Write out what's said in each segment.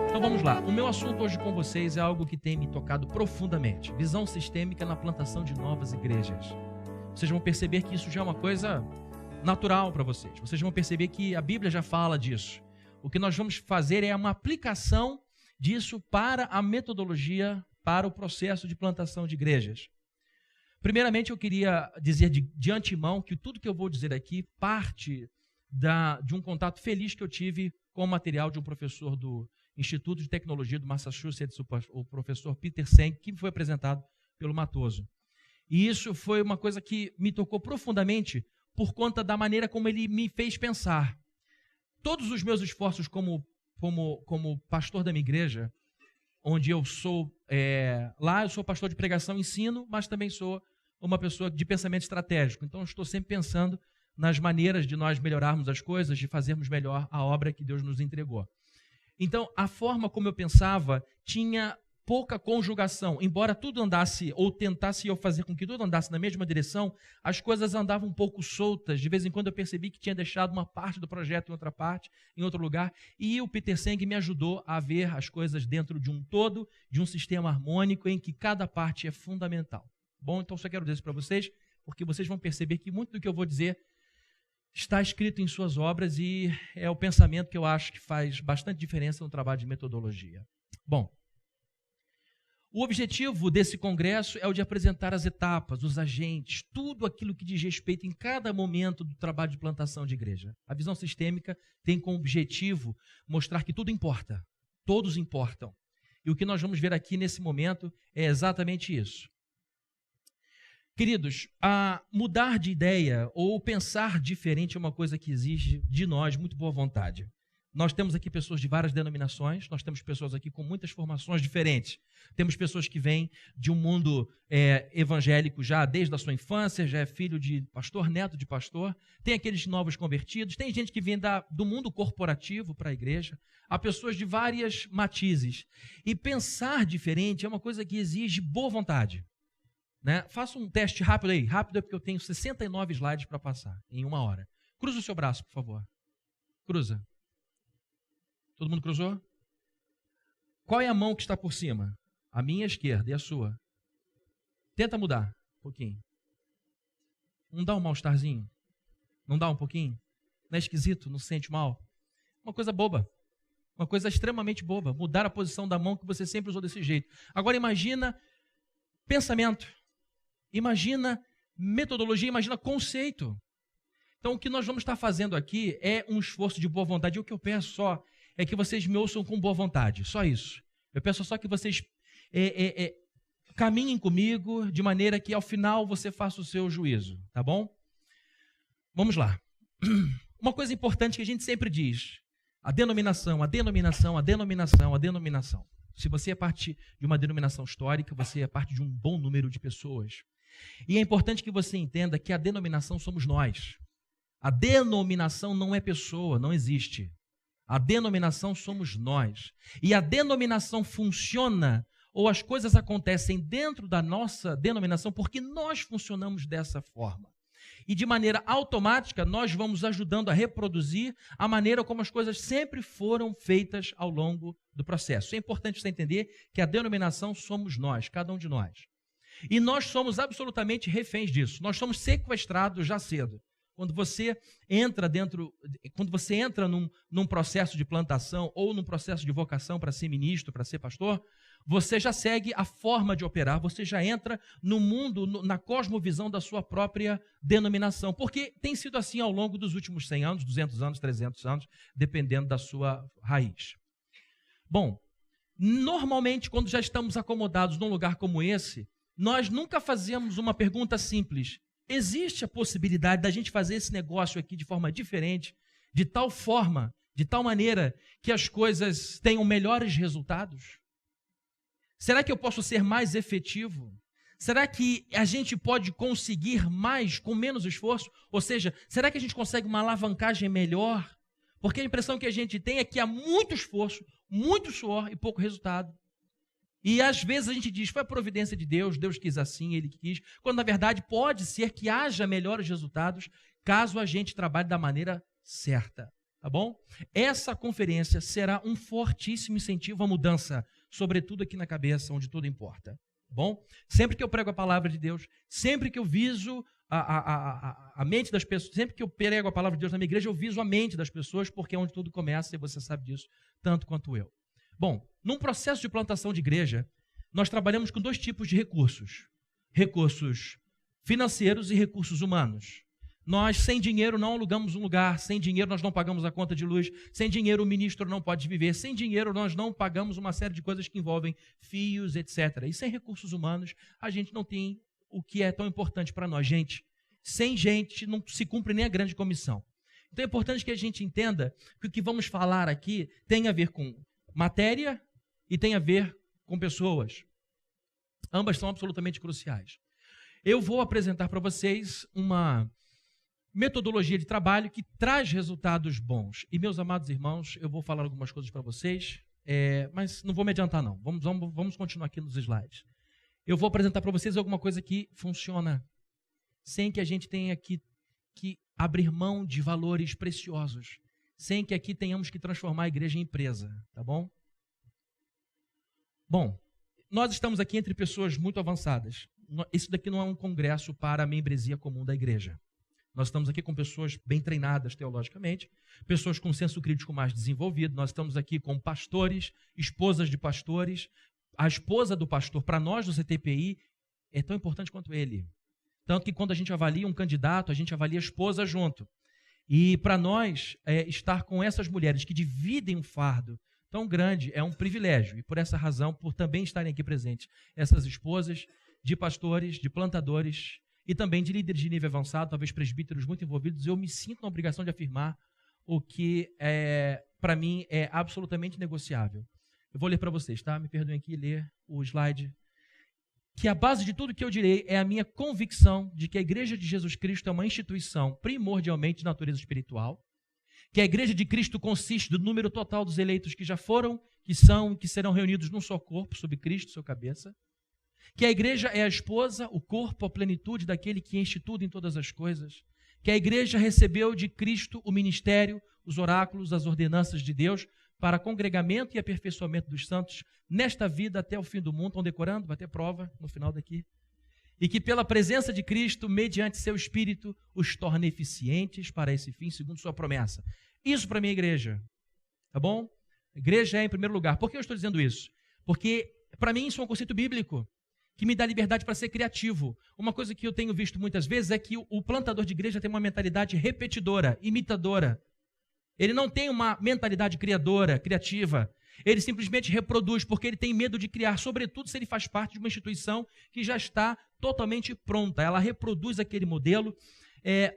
Então vamos lá. O meu assunto hoje com vocês é algo que tem me tocado profundamente. Visão sistêmica na plantação de novas igrejas. Vocês vão perceber que isso já é uma coisa natural para vocês. Vocês vão perceber que a Bíblia já fala disso. O que nós vamos fazer é uma aplicação disso para a metodologia, para o processo de plantação de igrejas. Primeiramente, eu queria dizer de antemão que tudo que eu vou dizer aqui parte de um contato feliz que eu tive com o material de um professor do Instituto de Tecnologia do Massachusetts, o professor Peter Senge, que foi apresentado pelo Matoso. E isso foi uma coisa que me tocou profundamente por conta da maneira como ele me fez pensar. Todos os meus esforços como pastor da minha igreja, onde eu sou, lá eu sou pastor de pregação e ensino, mas também sou uma pessoa de pensamento estratégico. Então eu estou sempre pensando nas maneiras de nós melhorarmos as coisas, de fazermos melhor a obra que Deus nos entregou. Então, a forma como eu pensava tinha pouca conjugação. Embora tudo andasse, ou tentasse eu fazer com que tudo andasse na mesma direção, as coisas andavam um pouco soltas. De vez em quando eu percebi que tinha deixado uma parte do projeto em outra parte, em outro lugar, e o Peter Senge me ajudou a ver as coisas dentro de um todo, de um sistema harmônico em que cada parte é fundamental. Bom, então só quero dizer isso para vocês, porque vocês vão perceber que muito do que eu vou dizer está escrito em suas obras e é o pensamento que eu acho que faz bastante diferença no trabalho de metodologia. Bom, o objetivo desse congresso é o de apresentar as etapas, os agentes, tudo aquilo que diz respeito em cada momento do trabalho de plantação de igreja. A visão sistêmica tem como objetivo mostrar que tudo importa, todos importam. E o que nós vamos ver aqui nesse momento é exatamente isso. Queridos, mudar de ideia ou pensar diferente é uma coisa que exige de nós muito boa vontade. Nós temos aqui pessoas de várias denominações, nós temos pessoas aqui com muitas formações diferentes. Temos pessoas que vêm de um mundo evangélico já desde a sua infância, já é filho de pastor, neto de pastor. Tem aqueles novos convertidos, tem gente que vem do mundo corporativo para a igreja. Há pessoas de várias matizes. E pensar diferente é uma coisa que exige boa vontade. Né? Faça um teste rápido aí, rápido porque eu tenho 69 slides para passar em 1 hora. Cruza o seu braço, por favor. Cruza. Todo mundo cruzou? Qual é a mão que está por cima? A minha esquerda e a sua. Tenta mudar um pouquinho. Não dá um mal-estarzinho? Não dá um pouquinho? Não é esquisito? Não se sente mal? Uma coisa boba. Uma coisa extremamente boba. Mudar a posição da mão que você sempre usou desse jeito. Agora imagina pensamento. Imagina metodologia, imagina conceito. Então, o que nós vamos estar fazendo aqui é um esforço de boa vontade. E o que eu peço só é que vocês me ouçam com boa vontade. Só isso. Eu peço só que vocês caminhem comigo de maneira que, ao final, você faça o seu juízo. Tá bom? Vamos lá. Uma coisa importante que a gente sempre diz. A denominação, a denominação, a denominação, a denominação. Se você é parte de uma denominação histórica, você é parte de um bom número de pessoas. E é importante que você entenda que a denominação somos nós. A denominação não é pessoa, não existe. A denominação somos nós. E a denominação funciona, ou as coisas acontecem dentro da nossa denominação, porque nós funcionamos dessa forma. E de maneira automática, nós vamos ajudando a reproduzir a maneira como as coisas sempre foram feitas ao longo do processo. É importante você entender que a denominação somos nós, cada um de nós. E nós somos absolutamente reféns disso. Nós somos sequestrados já cedo. Quando você entra num processo de plantação ou num processo de vocação para ser ministro, para ser pastor, você já segue a forma de operar, você já entra no mundo, na cosmovisão da sua própria denominação, porque tem sido assim ao longo dos últimos 100 anos, 200 anos, 300 anos, dependendo da sua raiz. Bom, normalmente, quando já estamos acomodados num lugar como esse, nós nunca fazemos uma pergunta simples. Existe a possibilidade da gente fazer esse negócio aqui de forma diferente, de tal forma, de tal maneira que as coisas tenham melhores resultados? Será que eu posso ser mais efetivo? Será que a gente pode conseguir mais com menos esforço? Ou seja, será que a gente consegue uma alavancagem melhor? Porque a impressão que a gente tem é que há muito esforço, muito suor e pouco resultado. E às vezes a gente diz, foi a providência de Deus, Deus quis assim, Ele quis, quando na verdade pode ser que haja melhores resultados caso a gente trabalhe da maneira certa. Tá bom? Essa conferência será um fortíssimo incentivo à mudança, sobretudo aqui na cabeça, onde tudo importa. Tá bom? Sempre que eu prego a palavra de Deus, sempre que eu viso a mente das pessoas, sempre que eu prego a palavra de Deus na minha igreja, eu viso a mente das pessoas, porque é onde tudo começa, e você sabe disso tanto quanto eu. Bom, num processo de plantação de igreja, nós trabalhamos com 2 tipos de recursos. Recursos financeiros e recursos humanos. Nós, sem dinheiro, não alugamos um lugar, sem dinheiro nós não pagamos a conta de luz, sem dinheiro o ministro não pode viver, sem dinheiro nós não pagamos uma série de coisas que envolvem fios, etc. E sem recursos humanos, a gente não tem o que é tão importante para nós. Gente, sem gente não se cumpre nem a grande comissão. Então é importante que a gente entenda que o que vamos falar aqui tem a ver com matéria e tem a ver com pessoas. Ambas são absolutamente cruciais. Eu vou apresentar para vocês uma metodologia de trabalho que traz resultados bons. E, meus amados irmãos, eu vou falar algumas coisas para vocês, mas não vou me adiantar, não. Vamos continuar aqui nos slides. Eu vou apresentar para vocês alguma coisa que funciona, sem que a gente tenha que abrir mão de valores preciosos, sem que aqui tenhamos que transformar a igreja em empresa, tá bom? Bom, nós estamos aqui entre pessoas muito avançadas. Isso daqui não é um congresso para a membresia comum da igreja. Nós estamos aqui com pessoas bem treinadas teologicamente, pessoas com senso crítico mais desenvolvido. Nós estamos aqui com pastores, esposas de pastores. A esposa do pastor, para nós do CTPI, é tão importante quanto ele. Tanto que quando a gente avalia um candidato, a gente avalia a esposa junto. E para nós, estar com essas mulheres que dividem um fardo tão grande é um privilégio. E por essa razão, por também estarem aqui presentes, essas esposas de pastores, de plantadores e também de líderes de nível avançado, talvez presbíteros muito envolvidos, eu me sinto na obrigação de afirmar o que, para mim, é absolutamente negociável. Eu vou ler para vocês, tá? Me perdoem aqui ler o slide. Que a base de tudo que eu direi é a minha convicção de que a Igreja de Jesus Cristo é uma instituição primordialmente de natureza espiritual, que a Igreja de Cristo consiste do número total dos eleitos que já foram, que são e que serão reunidos num só corpo, sob Cristo, sua cabeça, que a igreja é a esposa, o corpo, a plenitude daquele que enche tudo em todas as coisas, que a igreja recebeu de Cristo o ministério, os oráculos, as ordenanças de Deus para congregamento e aperfeiçoamento dos santos nesta vida até o fim do mundo. Estão decorando? Vai ter prova no final daqui. E que pela presença de Cristo, mediante seu Espírito, os torna eficientes para esse fim, segundo sua promessa. Isso para mim é igreja, tá bom? A igreja é em primeiro lugar. Por que eu estou dizendo isso? Porque para mim isso é um conceito bíblico que me dá liberdade para ser criativo. Uma coisa que eu tenho visto muitas vezes é que o plantador de igreja tem uma mentalidade repetidora, imitadora. Ele não tem uma mentalidade criadora, criativa. Ele simplesmente reproduz porque ele tem medo de criar, sobretudo se ele faz parte de uma instituição que já está totalmente pronta. Ela reproduz aquele modelo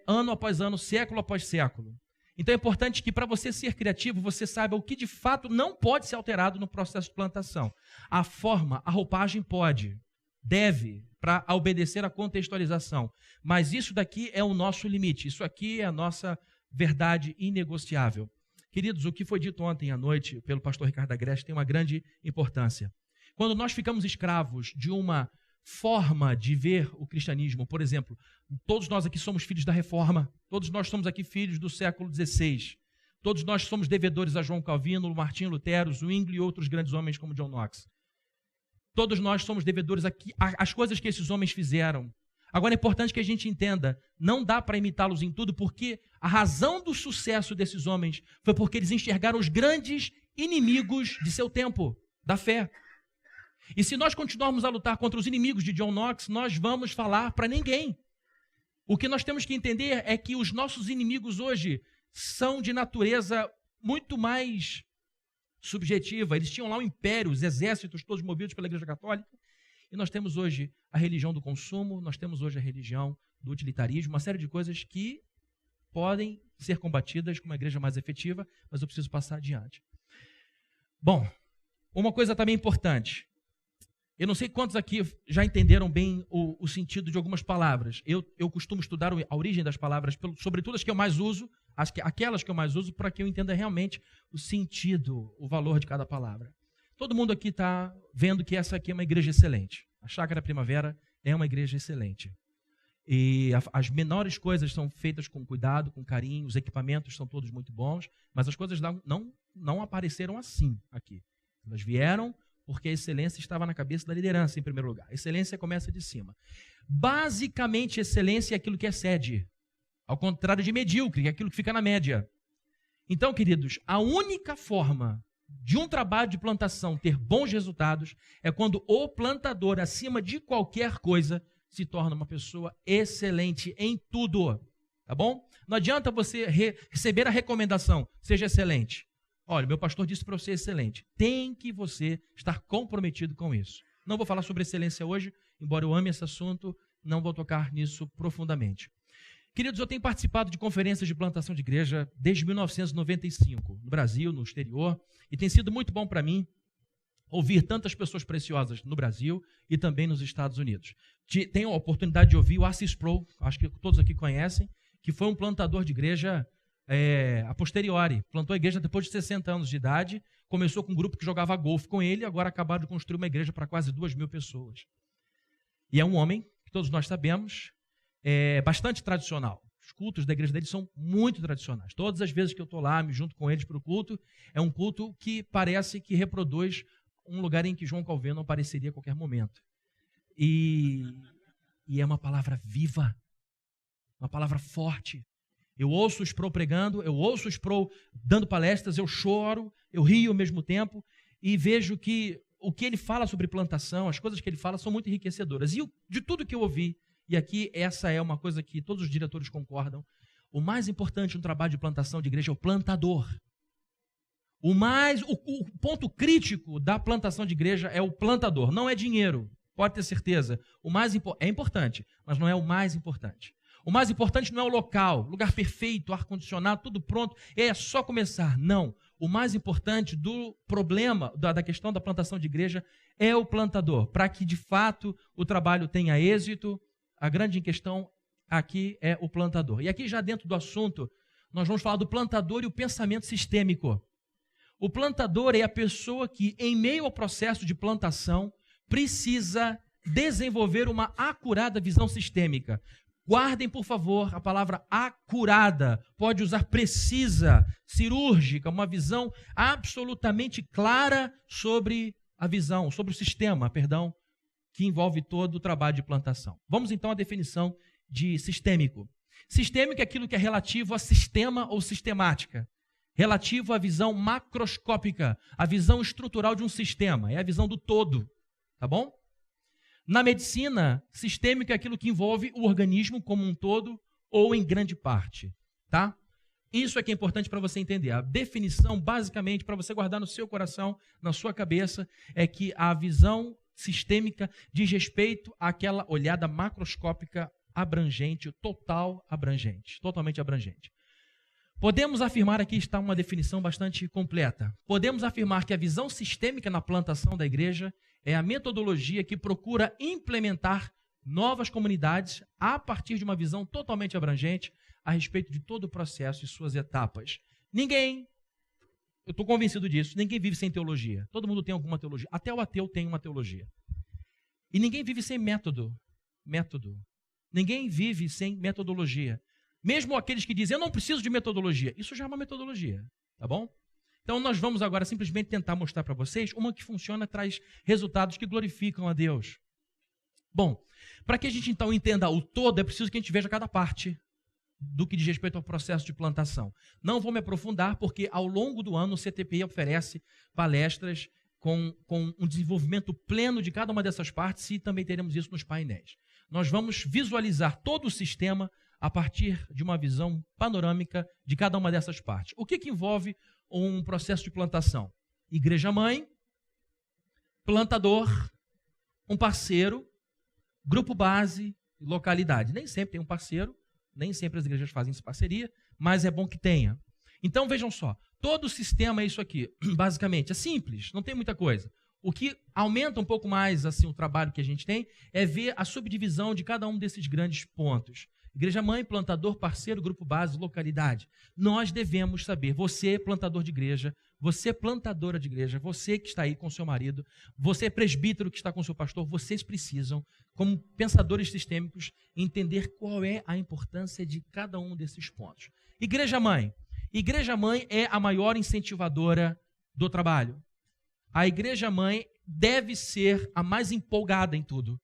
ano após ano, século após século. Então é importante que para você ser criativo, você saiba o que de fato não pode ser alterado no processo de plantação. A forma, a roupagem pode, deve, para obedecer à contextualização. Mas isso daqui é o nosso limite. Isso aqui é a nossa verdade inegociável. Queridos, o que foi dito ontem à noite pelo pastor Ricardo Agreste tem uma grande importância. Quando nós ficamos escravos de uma forma de ver o cristianismo, por exemplo, todos nós aqui somos filhos da Reforma, todos nós somos aqui filhos do século XVI, todos nós somos devedores a João Calvino, Martinho Lutero, Zwingli e outros grandes homens como John Knox. Todos nós somos devedores aqui às coisas que esses homens fizeram. Agora é importante que a gente entenda, não dá para imitá-los em tudo, porque a razão do sucesso desses homens foi porque eles enxergaram os grandes inimigos de seu tempo, da fé. E se nós continuarmos a lutar contra os inimigos de John Knox, nós vamos falar para ninguém. O que nós temos que entender é que os nossos inimigos hoje são de natureza muito mais subjetiva. Eles tinham lá o império, os exércitos todos movidos pela Igreja Católica. E nós temos hoje a religião do consumo, nós temos hoje a religião do utilitarismo, uma série de coisas que podem ser combatidas com uma igreja mais efetiva, mas eu preciso passar adiante. Bom, uma coisa também importante. Eu não sei quantos aqui já entenderam bem o sentido de algumas palavras. Eu costumo estudar a origem das palavras, sobretudo as que eu mais uso, aquelas que eu mais uso, para que eu entenda realmente o sentido, o valor de cada palavra. Todo mundo aqui está vendo que essa aqui é uma igreja excelente. A Chácara Primavera é uma igreja excelente. E as menores coisas são feitas com cuidado, com carinho, os equipamentos são todos muito bons, mas as coisas não apareceram assim aqui. Elas vieram porque a excelência estava na cabeça da liderança, em primeiro lugar. A excelência começa de cima. Basicamente, excelência é aquilo que excede, ao contrário de medíocre, que é aquilo que fica na média. Então, queridos, a única forma de um trabalho de plantação ter bons resultados é quando o plantador, acima de qualquer coisa, se torna uma pessoa excelente em tudo, tá bom? Não adianta você receber a recomendação, seja excelente. Olha, meu pastor disse para eu ser excelente. Tem que você estar comprometido com isso. Não vou falar sobre excelência hoje, embora eu ame esse assunto, não vou tocar nisso profundamente. Queridos, eu tenho participado de conferências de plantação de igreja desde 1995, no Brasil, no exterior, e tem sido muito bom para mim ouvir tantas pessoas preciosas no Brasil e também nos Estados Unidos. Tenho a oportunidade de ouvir o Assis Sproul, acho que todos aqui conhecem, que foi um plantador de igreja a posteriori. Plantou a igreja depois de 60 anos de idade, começou com um grupo que jogava golfe com ele, agora acabaram de construir uma igreja para quase 2.000 pessoas. E é um homem, que todos nós sabemos, bastante tradicional. Os cultos da igreja dele são muito tradicionais. Todas as vezes que eu estou lá, me junto com eles para o culto, é um culto que parece que reproduz um lugar em que João Calvino não apareceria a qualquer momento. E é uma palavra viva, uma palavra forte. Eu ouço o Sproul pregando, eu ouço o Sproul dando palestras, eu choro, eu rio ao mesmo tempo e vejo que o que ele fala sobre plantação, as coisas que ele fala são muito enriquecedoras. E de tudo que eu ouvi, e aqui essa é uma coisa que todos os diretores concordam, o mais importante no trabalho de plantação de igreja é o plantador. O ponto crítico da plantação de igreja é o plantador, não é dinheiro, pode ter certeza. É importante, mas não é o mais importante. O mais importante não é o local, lugar perfeito, ar-condicionado, tudo pronto, é só começar. Não, o mais importante do problema, da questão da plantação de igreja é o plantador, para que de fato o trabalho tenha êxito. A grande questão aqui é o plantador. E aqui já dentro do assunto, nós vamos falar do plantador e o pensamento sistêmico. O plantador é a pessoa que, em meio ao processo de plantação, precisa desenvolver uma acurada visão sistêmica. Guardem, por favor, a palavra acurada. Pode usar precisa, cirúrgica, uma visão absolutamente clara sobre a visão, sobre o sistema, que envolve todo o trabalho de plantação. Vamos então à definição de sistêmico. Sistêmico é aquilo que é relativo a sistema ou sistemática. Relativo à visão macroscópica, a visão estrutural de um sistema, é a visão do todo, tá bom? Na medicina, sistêmico é aquilo que envolve o organismo como um todo ou em grande parte, tá? Isso é que é importante para você entender. A definição, basicamente, para você guardar no seu coração, na sua cabeça, é que a visão sistêmica diz respeito àquela olhada macroscópica abrangente, totalmente abrangente. Podemos afirmar, aqui está uma definição bastante completa, podemos afirmar que a visão sistêmica na plantação da igreja é a metodologia que procura implementar novas comunidades a partir de uma visão totalmente abrangente a respeito de todo o processo e suas etapas. Eu estou convencido disso, ninguém vive sem teologia. Todo mundo tem alguma teologia. Até o ateu tem uma teologia. E ninguém vive sem método. Ninguém vive sem metodologia. Mesmo aqueles que dizem, eu não preciso de metodologia. Isso já é uma metodologia, tá bom? Então nós vamos agora simplesmente tentar mostrar para vocês uma que funciona, traz resultados que glorificam a Deus. Bom, para que a gente então entenda o todo, é preciso que a gente veja cada parte do que diz respeito ao processo de plantação. Não vou me aprofundar, porque ao longo do ano o CTPI oferece palestras com um desenvolvimento pleno de cada uma dessas partes e também teremos isso nos painéis. Nós vamos visualizar todo o sistema a partir de uma visão panorâmica de cada uma dessas partes. O que envolve um processo de plantação? Igreja-mãe, plantador, um parceiro, grupo base, localidade. Nem sempre tem um parceiro, nem sempre as igrejas fazem essa parceria, mas é bom que tenha. Então, vejam só, todo o sistema é isso aqui, basicamente. É simples, não tem muita coisa. O que aumenta um pouco mais assim, o trabalho que a gente tem é ver a subdivisão de cada um desses grandes pontos. Igreja-mãe, plantador, parceiro, grupo base, localidade. Nós devemos saber, você, plantador de igreja, você plantadora de igreja, você que está aí com seu marido, você presbítero que está com seu pastor, vocês precisam, como pensadores sistêmicos, entender qual é a importância de cada um desses pontos. Igreja mãe. Igreja mãe é a maior incentivadora do trabalho. A igreja mãe deve ser a mais empolgada em tudo.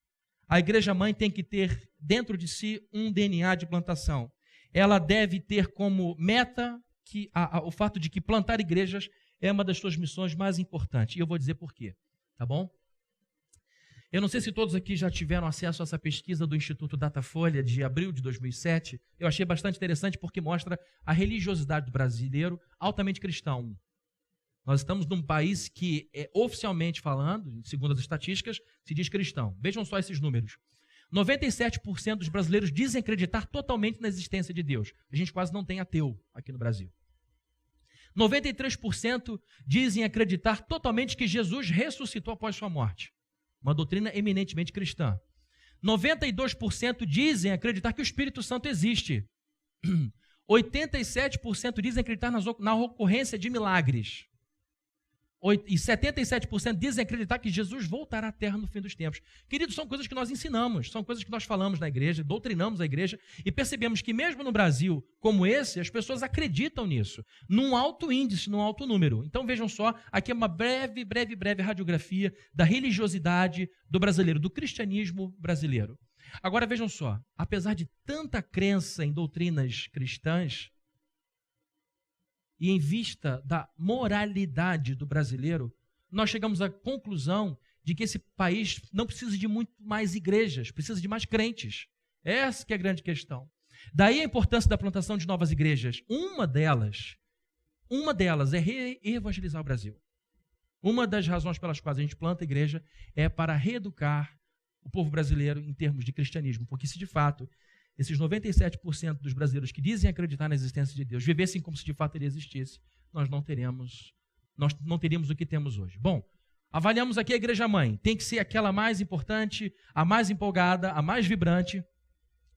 A igreja mãe tem que ter dentro de si um DNA de plantação. Ela deve ter como meta o fato de que plantar igrejas é uma das suas missões mais importantes. E eu vou dizer por quê, tá bom? Eu não sei se todos aqui já tiveram acesso a essa pesquisa do Instituto Datafolha de abril de 2007. Eu achei bastante interessante porque mostra a religiosidade do brasileiro altamente cristão. Nós estamos num país que, oficialmente falando, segundo as estatísticas, se diz cristão. Vejam só esses números. 97% dos brasileiros dizem acreditar totalmente na existência de Deus. A gente quase não tem ateu aqui no Brasil. 93% dizem acreditar totalmente que Jesus ressuscitou após sua morte. Uma doutrina eminentemente cristã. 92% dizem acreditar que o Espírito Santo existe. 87% dizem acreditar na ocorrência de milagres. E 77% dizem acreditar que Jesus voltará à Terra no fim dos tempos. Queridos, são coisas que nós ensinamos, são coisas que nós falamos na igreja, doutrinamos a igreja e percebemos que mesmo no Brasil como esse, as pessoas acreditam nisso, num alto índice, num alto número. Então vejam só, aqui é uma breve radiografia da religiosidade do brasileiro, do cristianismo brasileiro. Agora vejam só, apesar de tanta crença em doutrinas cristãs, e em vista da moralidade do brasileiro, nós chegamos à conclusão de que esse país não precisa de muito mais igrejas, precisa de mais crentes. Essa que é a grande questão. Daí a importância da plantação de novas igrejas. Uma delas é reevangelizar o Brasil. Uma das razões pelas quais a gente planta a igreja é para reeducar o povo brasileiro em termos de cristianismo, porque se de fato esses 97% dos brasileiros que dizem acreditar na existência de Deus vivessem como se de fato ele existisse, nós não teríamos o que temos hoje. Bom, avaliamos aqui a igreja mãe. Tem que ser aquela mais importante, a mais empolgada, a mais vibrante,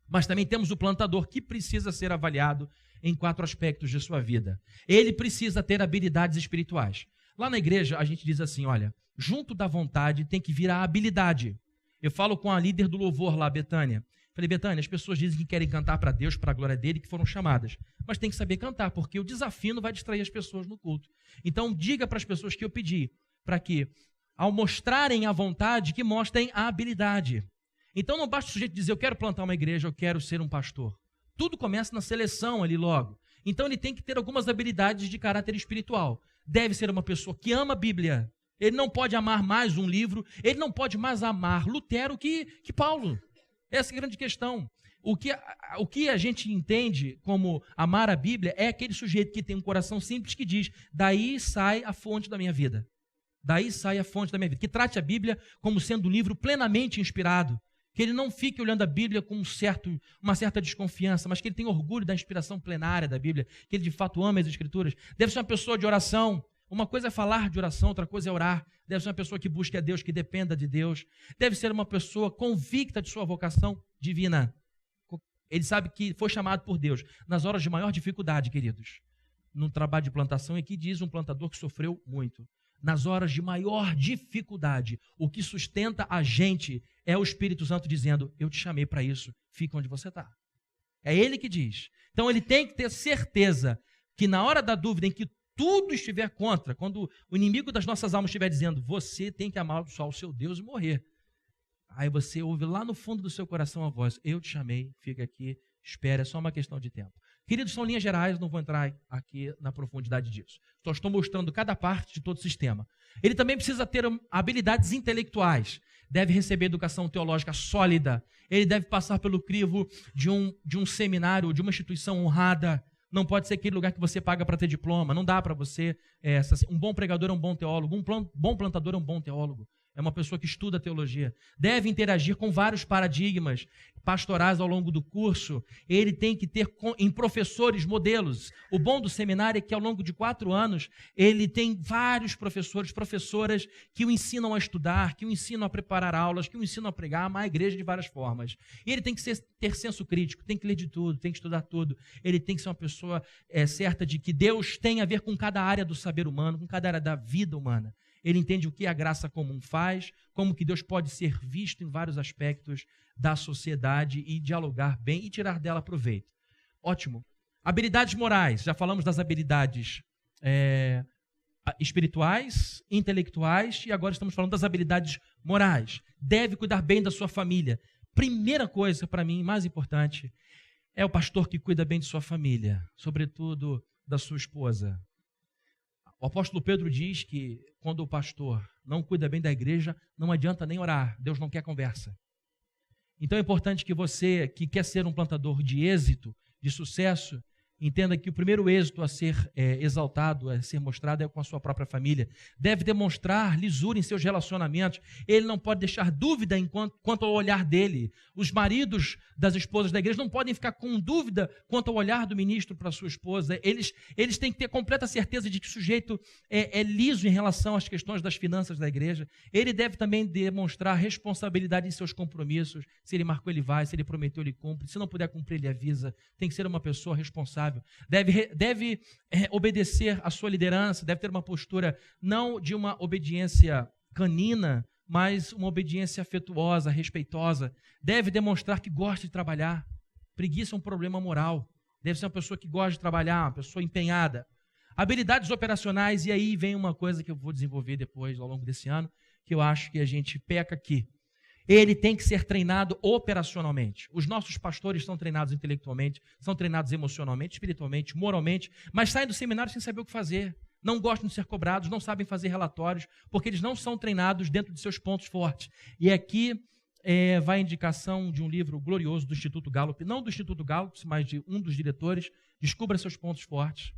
mas também temos o plantador que precisa ser avaliado em 4 aspectos de sua vida. Ele precisa ter habilidades espirituais. Lá na igreja a gente diz assim, olha, junto da vontade tem que vir a habilidade. Eu falo com a líder do louvor lá, Betânia. Falei, Betânia, as pessoas dizem que querem cantar para Deus, para a glória dele, que foram chamadas. Mas tem que saber cantar, porque o desafino vai distrair as pessoas no culto. Então, diga para as pessoas que eu pedi, para que, ao mostrarem a vontade, que mostrem a habilidade. Então, não basta o sujeito dizer, eu quero plantar uma igreja, eu quero ser um pastor. Tudo começa na seleção ali logo. Então, ele tem que ter algumas habilidades de caráter espiritual. Deve ser uma pessoa que ama a Bíblia. Ele não pode amar mais um livro, ele não pode mais amar Lutero que Paulo. Essa é a grande questão. O que a gente entende como amar a Bíblia é aquele sujeito que tem um coração simples que diz, daí sai a fonte da minha vida. Daí sai a fonte da minha vida. Que trate a Bíblia como sendo um livro plenamente inspirado. Que ele não fique olhando a Bíblia com uma certa desconfiança, mas que ele tenha orgulho da inspiração plenária da Bíblia, que ele de fato ama as Escrituras. Deve ser uma pessoa de oração. Uma coisa é falar de oração, outra coisa é orar. Deve ser uma pessoa que busque a Deus, que dependa de Deus. Deve ser uma pessoa convicta de sua vocação divina. Ele sabe que foi chamado por Deus nas horas de maior dificuldade, queridos. Num trabalho de plantação, aqui diz um plantador que sofreu muito. Nas horas de maior dificuldade, o que sustenta a gente é o Espírito Santo dizendo, eu te chamei para isso, fica onde você está. É ele que diz. Então ele tem que ter certeza que na hora da dúvida em que tudo estiver contra, quando o inimigo das nossas almas estiver dizendo, você tem que amaldiçoar o seu Deus e morrer. Aí você ouve lá no fundo do seu coração a voz, eu te chamei, fica aqui, espera, é só uma questão de tempo. Queridos, são linhas gerais, não vou entrar aqui na profundidade disso. Só estou mostrando cada parte de todo o sistema. Ele também precisa ter habilidades intelectuais, deve receber educação teológica sólida, ele deve passar pelo crivo de um seminário, de uma instituição honrada. Não pode ser aquele lugar que você paga para ter diploma. Não dá para você. Um bom pregador é um bom teólogo. Um bom plantador é um bom teólogo. é uma pessoa que estuda teologia. Deve interagir com vários paradigmas pastorais ao longo do curso. Ele tem que ter em professores modelos. O bom do seminário é que ao longo de 4 anos, ele tem vários professores, professoras que o ensinam a estudar, que o ensinam a preparar aulas, que o ensinam a pregar, amar a igreja de várias formas. E ele tem que ter senso crítico, tem que ler de tudo, tem que estudar tudo. Ele tem que ser uma pessoa certa de que Deus tem a ver com cada área do saber humano, com cada área da vida humana. Ele entende o que a graça comum faz, como que Deus pode ser visto em vários aspectos da sociedade e dialogar bem e tirar dela proveito. Ótimo. Habilidades morais. Já falamos das habilidades espirituais, intelectuais e agora estamos falando das habilidades morais. Deve cuidar bem da sua família. Primeira coisa para mim, mais importante, é o pastor que cuida bem de sua família, sobretudo da sua esposa. O apóstolo Pedro diz que quando o pastor não cuida bem da igreja, não adianta nem orar, Deus não quer conversa. Então é importante que você, que quer ser um plantador de êxito, de sucesso, entenda que o primeiro êxito a ser exaltado, a ser mostrado é com a sua própria família. Deve demonstrar lisura em seus relacionamentos. Ele não pode deixar dúvida quanto ao olhar dele. Os maridos das esposas da igreja não podem ficar com dúvida quanto ao olhar do ministro para a sua esposa. Eles têm que ter completa certeza de que o sujeito é liso em relação às questões das finanças da igreja. Ele deve também demonstrar responsabilidade em seus compromissos. Se ele marcou, ele vai. Se ele prometeu, ele cumpre. Se não puder cumprir, ele avisa. Tem que ser uma pessoa responsável. Deve obedecer à sua liderança, deve ter uma postura não de uma obediência canina, mas uma obediência afetuosa, respeitosa. Deve demonstrar que gosta de trabalhar. Preguiça é um problema moral. Deve ser uma pessoa que gosta de trabalhar, uma pessoa empenhada. Habilidades operacionais, e aí vem uma coisa que eu vou desenvolver depois, ao longo desse ano, que eu acho que a gente peca aqui. Ele tem que ser treinado operacionalmente. Os nossos pastores são treinados intelectualmente, são treinados emocionalmente, espiritualmente, moralmente, mas saem do seminário sem saber o que fazer. Não gostam de ser cobrados, não sabem fazer relatórios, porque eles não são treinados dentro de seus pontos fortes. E aqui vai a indicação de um livro glorioso do Instituto Gallup, não do Instituto Gallup, mas de um dos diretores, Descubra Seus Pontos Fortes.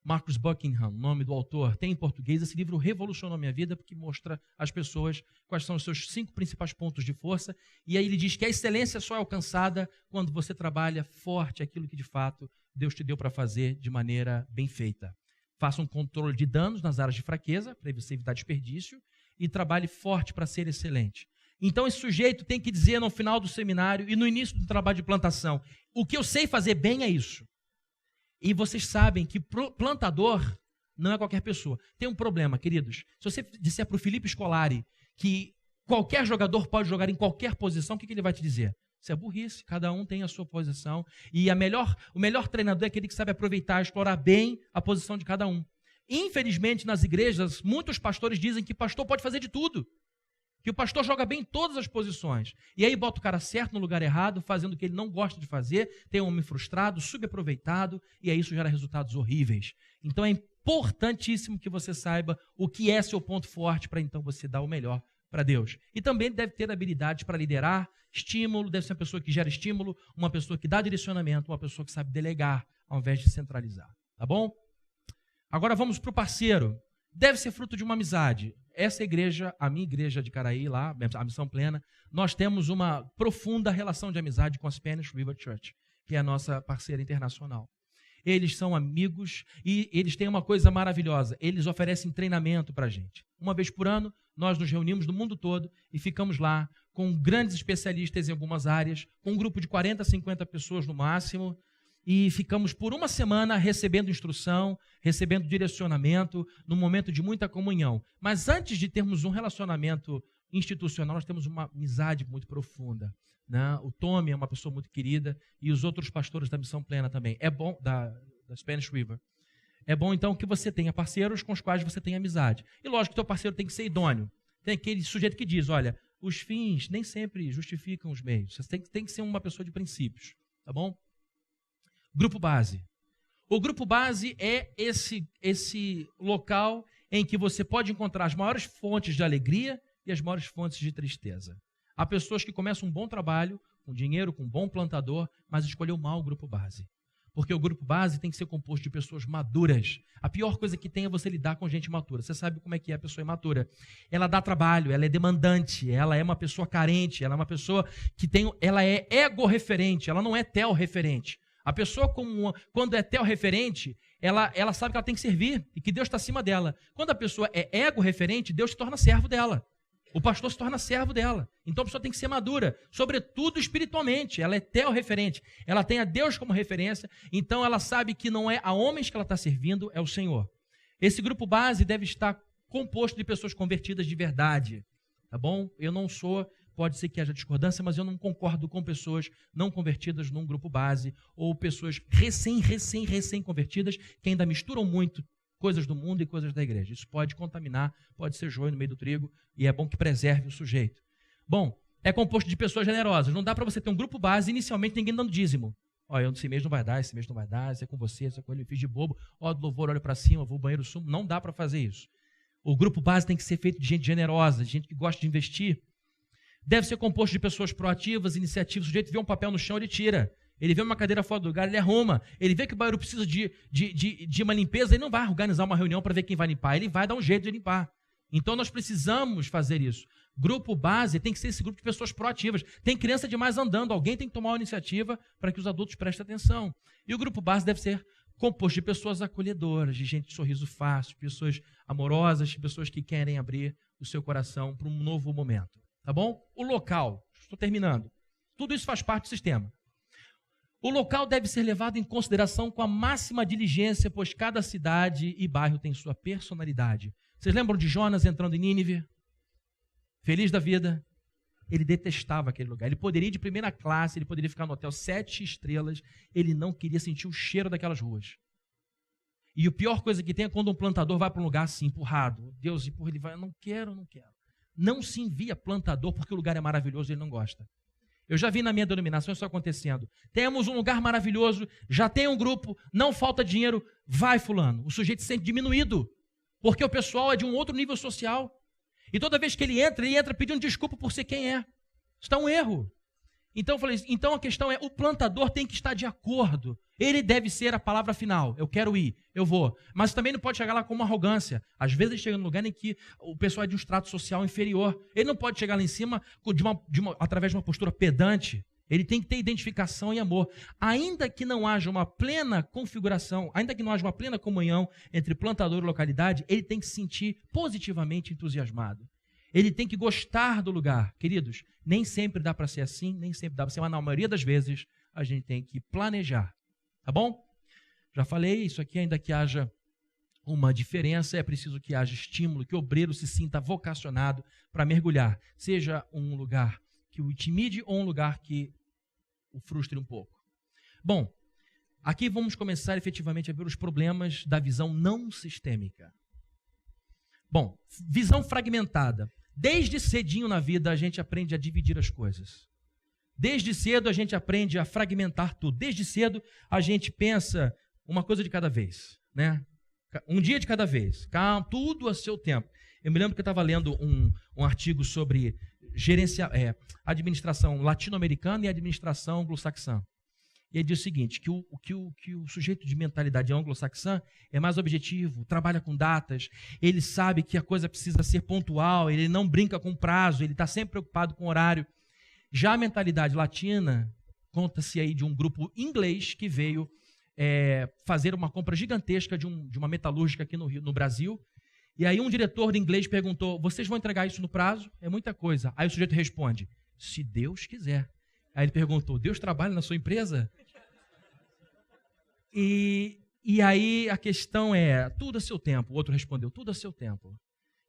Marcus Buckingham, nome do autor, tem em português. Esse livro revolucionou a minha vida porque mostra às pessoas quais são os seus 5 principais pontos de força. E aí ele diz que a excelência só é alcançada quando você trabalha forte aquilo que de fato Deus te deu para fazer de maneira bem feita. Faça um controle de danos nas áreas de fraqueza, para você evitar desperdício, e trabalhe forte para ser excelente. Então esse sujeito tem que dizer no final do seminário e no início do trabalho de plantação: o que eu sei fazer bem é isso. E vocês sabem que plantador não é qualquer pessoa. Tem um problema, queridos. Se você disser para o Felipe Scolari que qualquer jogador pode jogar em qualquer posição, o que ele vai te dizer? Isso é burrice, cada um tem a sua posição. E o melhor treinador é aquele que sabe aproveitar, explorar bem a posição de cada um. Infelizmente, nas igrejas, muitos pastores dizem que pastor pode fazer de tudo. Que o pastor joga bem em todas as posições. E aí bota o cara certo no lugar errado, fazendo o que ele não gosta de fazer, tem um homem frustrado, subaproveitado, e aí isso gera resultados horríveis. Então é importantíssimo que você saiba o que é seu ponto forte para então você dar o melhor para Deus. E também deve ter habilidades para liderar, estímulo, deve ser uma pessoa que gera estímulo, uma pessoa que dá direcionamento, uma pessoa que sabe delegar ao invés de centralizar. Tá bom? Agora vamos para o parceiro. Deve ser fruto de uma amizade. Essa igreja, a minha igreja de Caraí, lá, a Missão Plena, nós temos uma profunda relação de amizade com a Spanish River Church, que é a nossa parceira internacional. Eles são amigos e eles têm uma coisa maravilhosa. Eles oferecem treinamento para a gente. Uma vez por ano, nós nos reunimos no mundo todo e ficamos lá com grandes especialistas em algumas áreas, com um grupo de 40, 50 pessoas no máximo, e ficamos por uma semana recebendo instrução, recebendo direcionamento, num momento de muita comunhão. Mas antes de termos um relacionamento institucional, nós temos uma amizade muito profunda. Né? O Tommy é uma pessoa muito querida e os outros pastores da Missão Plena também. É bom, da Spanish River. É bom, então, que você tenha parceiros com os quais você tem amizade. E lógico que o teu parceiro tem que ser idôneo. Tem aquele sujeito que diz, olha, os fins nem sempre justificam os meios. Você tem que ser uma pessoa de princípios. Tá bom? Grupo base. O grupo base é esse local em que você pode encontrar as maiores fontes de alegria e as maiores fontes de tristeza. Há pessoas que começam um bom trabalho, com dinheiro, com um bom plantador, mas escolheu mal o grupo base. Porque o grupo base tem que ser composto de pessoas maduras. A pior coisa que tem é você lidar com gente imatura. Você sabe como é que é a pessoa imatura. Ela dá trabalho, ela é demandante, ela é uma pessoa carente, ela é uma pessoa que ela é ego-referente, ela não é tel-referente. A pessoa, quando é tel-referente, ela sabe que ela tem que servir e que Deus está acima dela. Quando a pessoa é ego-referente, Deus se torna servo dela. O pastor se torna servo dela. Então a pessoa tem que ser madura, sobretudo espiritualmente. Ela é tel-referente. Ela tem a Deus como referência. Então ela sabe que não é a homens que ela está servindo, é o Senhor. Esse grupo base deve estar composto de pessoas convertidas de verdade. Tá bom? Eu não sou, pode ser que haja discordância, mas eu não concordo com pessoas não convertidas num grupo base ou pessoas recém convertidas que ainda misturam muito coisas do mundo e coisas da igreja. Isso pode contaminar, pode ser joio no meio do trigo, e é bom que preserve o sujeito. Bom, é composto de pessoas generosas. Não dá para você ter um grupo base, inicialmente ninguém dando dízimo. Olha, esse mês não vai dar, esse mês não vai dar, esse é com você, esse é com ele, me fiz de bobo. Ó, do louvor, olho para cima, vou ao banheiro, sumo. Não dá para fazer isso. O grupo base tem que ser feito de gente generosa, de gente que gosta de investir. Deve ser composto de pessoas proativas, iniciativas. O sujeito vê um papel no chão, ele tira. Ele vê uma cadeira fora do lugar, ele arruma. Ele vê que o banheiro precisa de uma limpeza, ele não vai organizar uma reunião para ver quem vai limpar. Ele vai dar um jeito de limpar. Então nós precisamos fazer isso. Grupo base tem que ser esse grupo de pessoas proativas. Tem criança demais andando, alguém tem que tomar a iniciativa para que os adultos prestem atenção. E o grupo base deve ser composto de pessoas acolhedoras, de gente de sorriso fácil, pessoas amorosas, pessoas que querem abrir o seu coração para um novo momento. Tá bom? O local, estou terminando. Tudo isso faz parte do sistema. O local deve ser levado em consideração com a máxima diligência, pois cada cidade e bairro tem sua personalidade. Vocês lembram de Jonas entrando em Nínive? Feliz da vida. Ele detestava aquele lugar. Ele poderia ir de primeira classe, ele poderia ficar no hotel 7 estrelas, ele não queria sentir o cheiro daquelas ruas. E a pior coisa que tem é quando um plantador vai para um lugar assim, empurrado. Deus empurra, ele vai, eu não quero. Não se envia plantador porque o lugar é maravilhoso e ele não gosta. Eu já vi na minha denominação isso acontecendo. Temos um lugar maravilhoso, já tem um grupo, não falta dinheiro, vai fulano. O sujeito se sente diminuído, porque o pessoal é de um outro nível social. E toda vez que ele entra pedindo desculpa por ser quem é. Isso está um erro. Então eu falei, então a questão é, o plantador tem que estar de acordo. Ele deve ser a palavra final. Eu quero ir, eu vou. Mas também não pode chegar lá com uma arrogância. Às vezes ele chega num lugar em que o pessoal é de um estrato social inferior. Ele não pode chegar lá em cima através de uma postura pedante. Ele tem que ter identificação e amor. Ainda que não haja uma plena configuração, ainda que não haja uma plena comunhão entre plantador e localidade, ele tem que se sentir positivamente entusiasmado. Ele tem que gostar do lugar. Queridos, nem sempre dá para ser assim, nem sempre dá para ser, mas na maioria das vezes a gente tem que planejar. Tá bom? Já falei, isso aqui ainda que haja uma diferença, é preciso que haja estímulo, que o obreiro se sinta vocacionado para mergulhar. Seja um lugar que o intimide ou um lugar que o frustre um pouco. Bom, aqui vamos começar efetivamente a ver os problemas da visão não sistêmica. Bom, visão fragmentada. Desde cedinho na vida a gente aprende a dividir as coisas. Desde cedo a gente aprende a fragmentar tudo. Desde cedo a gente pensa uma coisa de cada vez, né? Um dia de cada vez, tudo a seu tempo. Eu me lembro que eu estava lendo um artigo sobre administração latino-americana e administração anglo-saxã. E ele diz o seguinte, que o sujeito de mentalidade anglo-saxã é mais objetivo, trabalha com datas, ele sabe que a coisa precisa ser pontual, ele não brinca com prazo, ele está sempre preocupado com horário. Já a mentalidade latina, conta-se aí de um grupo inglês que veio fazer uma compra gigantesca de uma metalúrgica aqui no Brasil. E aí um diretor de inglês perguntou, vocês vão entregar isso no prazo? É muita coisa. Aí o sujeito responde, se Deus quiser. Aí ele perguntou, Deus trabalha na sua empresa? E aí a questão é, tudo a seu tempo. O outro respondeu, tudo a seu tempo.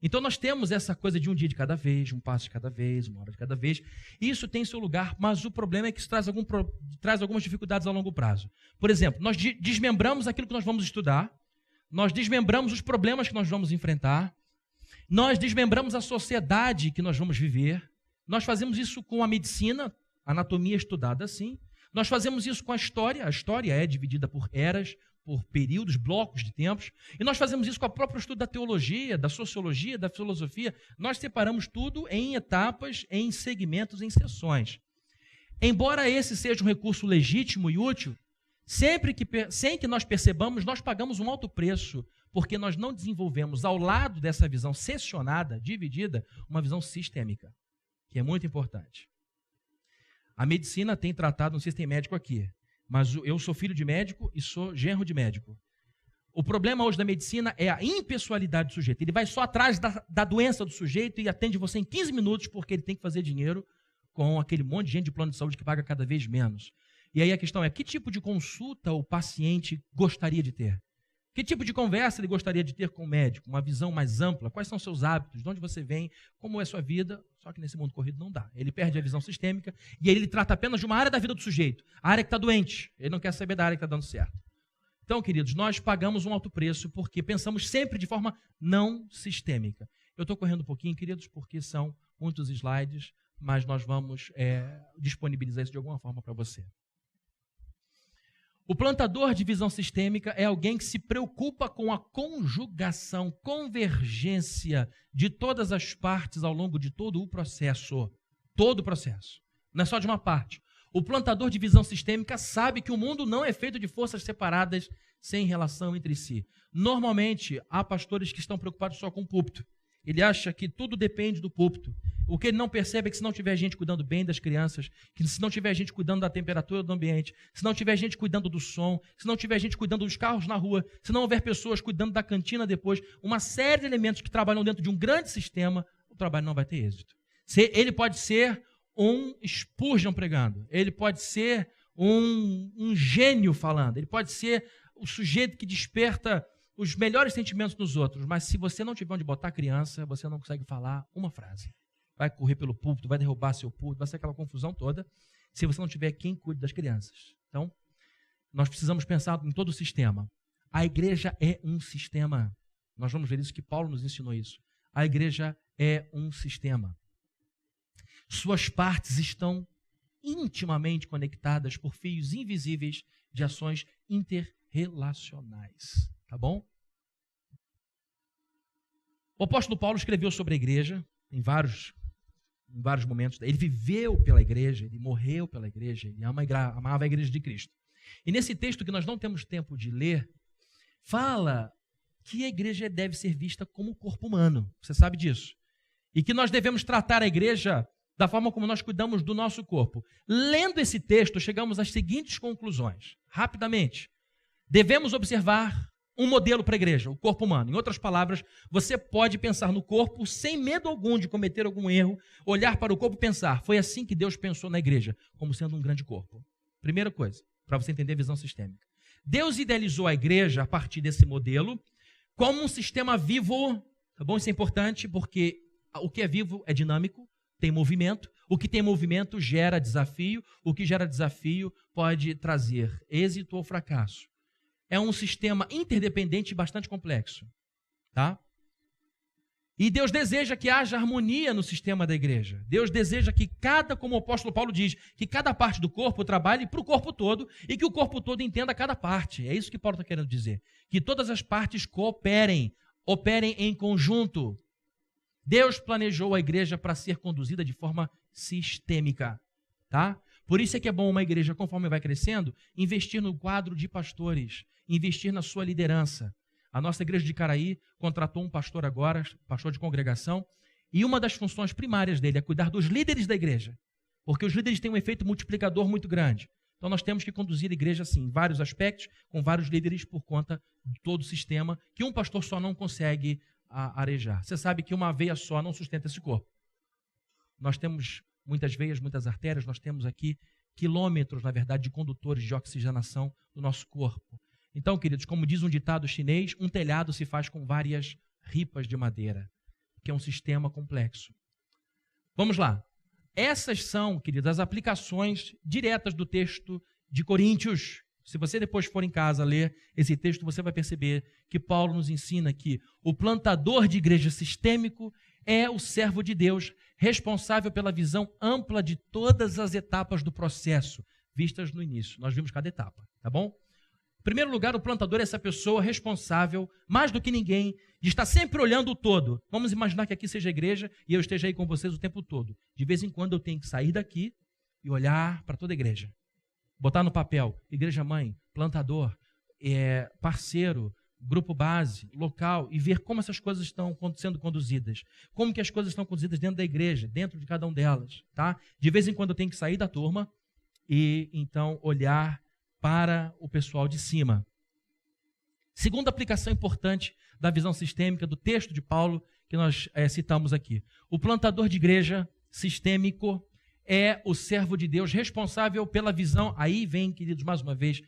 Então nós temos essa coisa de um dia de cada vez, um passo de cada vez, uma hora de cada vez. Isso tem seu lugar, mas o problema é que isso traz algumas dificuldades a longo prazo. Por exemplo, nós desmembramos aquilo que nós vamos estudar, nós desmembramos os problemas que nós vamos enfrentar, nós desmembramos a sociedade que nós vamos viver, nós fazemos isso com a medicina, anatomia estudada assim, nós fazemos isso com a história é dividida por eras, por períodos, blocos de tempos, e nós fazemos isso com o próprio estudo da teologia, da sociologia, da filosofia, nós separamos tudo em etapas, em segmentos, em seções. Embora esse seja um recurso legítimo e útil, sem que nós percebamos, nós pagamos um alto preço, porque nós não desenvolvemos, ao lado dessa visão seccionada, dividida, uma visão sistêmica, que é muito importante. A medicina tem tratado, não sei se tem médico aqui, mas eu sou filho de médico e sou genro de médico. O problema hoje da medicina é a impessoalidade do sujeito. Ele vai só atrás da doença do sujeito e atende você em 15 minutos porque ele tem que fazer dinheiro com aquele monte de gente de plano de saúde que paga cada vez menos. E aí a questão é, que tipo de consulta o paciente gostaria de ter? Que tipo de conversa ele gostaria de ter com o médico? Uma visão mais ampla? Quais são seus hábitos? De onde você vem? Como é a sua vida? Só que nesse mundo corrido não dá. Ele perde a visão sistêmica e aí ele trata apenas de uma área da vida do sujeito. A área que está doente. Ele não quer saber da área que está dando certo. Então, queridos, nós pagamos um alto preço porque pensamos sempre de forma não sistêmica. Eu estou correndo um pouquinho, queridos, porque são muitos slides, mas nós vamos disponibilizar isso de alguma forma para você. O plantador de visão sistêmica é alguém que se preocupa com a conjugação, convergência de todas as partes ao longo de todo o processo. Todo o processo. Não é só de uma parte. O plantador de visão sistêmica sabe que o mundo não é feito de forças separadas sem relação entre si. Normalmente, há pastores que estão preocupados só com o púlpito. Ele acha que tudo depende do púlpito. O que ele não percebe é que se não tiver gente cuidando bem das crianças, que se não tiver gente cuidando da temperatura do ambiente, se não tiver gente cuidando do som, se não tiver gente cuidando dos carros na rua, se não houver pessoas cuidando da cantina depois, uma série de elementos que trabalham dentro de um grande sistema, o trabalho não vai ter êxito. Ele pode ser um Spurgeon pregando, ele pode ser um gênio falando, ele pode ser o sujeito que desperta os melhores sentimentos nos outros, mas se você não tiver onde botar a criança, você não consegue falar uma frase. Vai correr pelo púlpito, vai derrubar seu púlpito, vai ser aquela confusão toda, se você não tiver quem cuide das crianças. Então, nós precisamos pensar em todo o sistema. A igreja é um sistema. Nós vamos ver isso, que Paulo nos ensinou isso. A igreja é um sistema. Suas partes estão intimamente conectadas por fios invisíveis de ações interrelacionais. Tá bom? O apóstolo Paulo escreveu sobre a igreja em vários momentos. Ele viveu pela igreja, ele morreu pela igreja, ele amava a igreja de Cristo. E nesse texto que nós não temos tempo de ler, fala que a igreja deve ser vista como um corpo humano. Você sabe disso. E que nós devemos tratar a igreja da forma como nós cuidamos do nosso corpo. Lendo esse texto, chegamos às seguintes conclusões. Rapidamente. Devemos observar um modelo para a igreja, o corpo humano. Em outras palavras, você pode pensar no corpo sem medo algum de cometer algum erro, olhar para o corpo e pensar, foi assim que Deus pensou na igreja, como sendo um grande corpo. Primeira coisa, para você entender a visão sistêmica. Deus idealizou a igreja a partir desse modelo como um sistema vivo, tá bom? Isso é importante porque o que é vivo é dinâmico, tem movimento, o que tem movimento gera desafio, o que gera desafio pode trazer êxito ou fracasso. É um sistema interdependente e bastante complexo, tá? E Deus deseja que haja harmonia no sistema da igreja. Deus deseja que como o apóstolo Paulo diz, que cada parte do corpo trabalhe para o corpo todo e que o corpo todo entenda cada parte. É isso que Paulo está querendo dizer. Que todas as partes operem em conjunto. Deus planejou a igreja para ser conduzida de forma sistêmica, tá? Por isso é que é bom uma igreja, conforme vai crescendo, investir no quadro de pastores, investir na sua liderança. A nossa igreja de Caraí contratou um pastor agora, pastor de congregação, e uma das funções primárias dele é cuidar dos líderes da igreja, porque os líderes têm um efeito multiplicador muito grande. Então nós temos que conduzir a igreja assim, em vários aspectos, com vários líderes por conta de todo o sistema, que um pastor só não consegue arejar. Você sabe que uma veia só não sustenta esse corpo. Nós temos muitas veias, muitas artérias, nós temos aqui quilômetros, na verdade, de condutores de oxigenação do nosso corpo. Então, queridos, como diz um ditado chinês, um telhado se faz com várias ripas de madeira, que é um sistema complexo. Vamos lá. Essas são, queridos, as aplicações diretas do texto de Coríntios. Se você depois for em casa ler esse texto, você vai perceber que Paulo nos ensina que o plantador de igreja sistêmico é o servo de Deus, responsável pela visão ampla de todas as etapas do processo, vistas no início. Nós vimos cada etapa, tá bom? Em primeiro lugar, o plantador é essa pessoa responsável, mais do que ninguém, de estar sempre olhando o todo. Vamos imaginar que aqui seja a igreja e eu esteja aí com vocês o tempo todo. De vez em quando eu tenho que sair daqui e olhar para toda a igreja. botar no papel, igreja mãe, plantador, parceiro, grupo base, local, e ver como essas coisas estão sendo conduzidas. Como que as coisas estão conduzidas dentro da igreja, dentro de cada uma delas, tá? De vez em quando eu tenho que sair da turma e, então, olhar para o pessoal de cima. Segunda aplicação importante da visão sistêmica do texto de Paulo que nós citamos aqui. O plantador de igreja sistêmico é o servo de Deus responsável pela visão, aí vem, queridos, mais uma vez,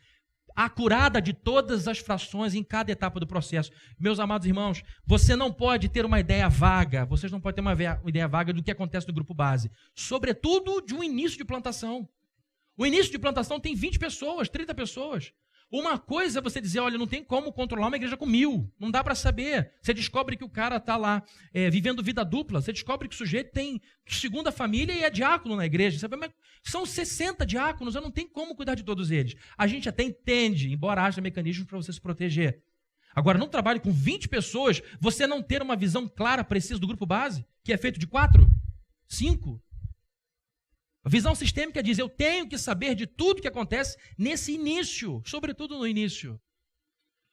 acurada de todas as frações em cada etapa do processo. Meus amados irmãos, você não pode ter uma ideia vaga, vocês não podem ter uma ideia vaga do que acontece no grupo base, sobretudo de um início de plantação. O início de plantação tem 20 pessoas, 30 pessoas. Uma coisa é você dizer, olha, não tem como controlar uma igreja com 1000. Não dá para saber. Você descobre que o cara está lá vivendo vida dupla. Você descobre que o sujeito tem segunda família e é diácono na igreja. Sabe? Mas são 60 diáconos, eu não tenho como cuidar de todos eles. A gente até entende, embora haja mecanismos para você se proteger. Agora, num trabalho com 20 pessoas, você não ter uma visão clara, precisa do grupo base, que é feito de 4, 5... A visão sistêmica diz, eu tenho que saber de tudo que acontece nesse início, sobretudo no início.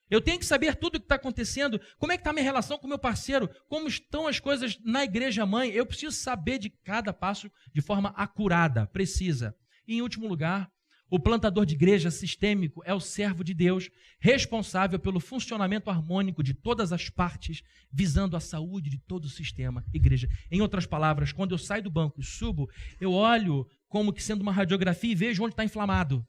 Eu tenho que saber tudo o que está acontecendo, como é que está a minha relação com o meu parceiro, como estão as coisas na igreja mãe. Eu preciso saber de cada passo de forma acurada, precisa. E, em último lugar, o plantador de igreja sistêmico é o servo de Deus, responsável pelo funcionamento harmônico de todas as partes, visando a saúde de todo o sistema igreja. Em outras palavras, quando eu saio do banco e subo, eu olho como que sendo uma radiografia e vejo onde está inflamado.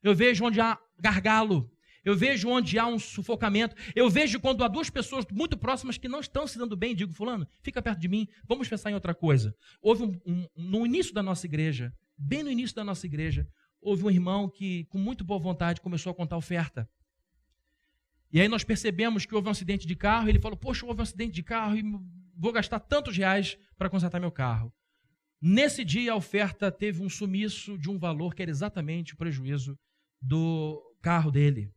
Eu vejo onde há gargalo. Eu vejo onde há um sufocamento. Eu vejo quando há duas pessoas muito próximas que não estão se dando bem. Digo, fulano, fica perto de mim, vamos pensar em outra coisa. Houve no início da nossa igreja, bem no início da nossa igreja, houve um irmão que, com muito boa vontade, começou a contar oferta. E aí nós percebemos que houve um acidente de carro, e ele falou, poxa, houve um acidente de carro e vou gastar tantos reais para consertar meu carro. Nesse dia, a oferta teve um sumiço de um valor que era exatamente o prejuízo do carro dele.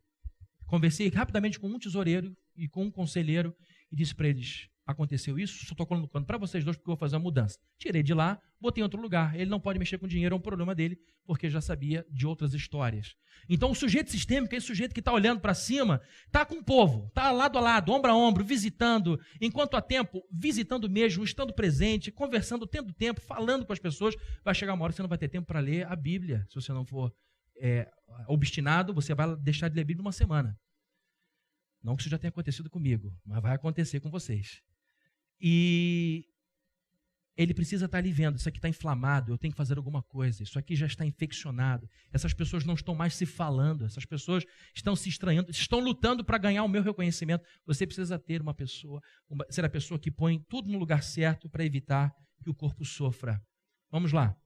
Conversei rapidamente com um tesoureiro e com um conselheiro e disse para eles, aconteceu isso, só estou colocando para vocês dois porque eu vou fazer uma mudança. Tirei de lá, botei em outro lugar. Ele não pode mexer com dinheiro, é um problema dele, porque já sabia de outras histórias. Então o sujeito sistêmico, esse sujeito que está olhando para cima, está com o povo, está lado a lado, ombro a ombro, visitando, enquanto há tempo, visitando mesmo, estando presente, conversando, tendo tempo, falando com as pessoas. Vai chegar uma hora que você não vai ter tempo para ler a Bíblia. Se você não for obstinado, você vai deixar de ler a Bíblia uma semana. Não que isso já tenha acontecido comigo, mas vai acontecer com vocês. E ele precisa estar ali vendo, isso aqui está inflamado, eu tenho que fazer alguma coisa, isso aqui já está infeccionado, essas pessoas não estão mais se falando, essas pessoas estão se estranhando, estão lutando para ganhar o meu reconhecimento. Você precisa ter uma pessoa, ser a pessoa que põe tudo no lugar certo para evitar que o corpo sofra. Vamos lá.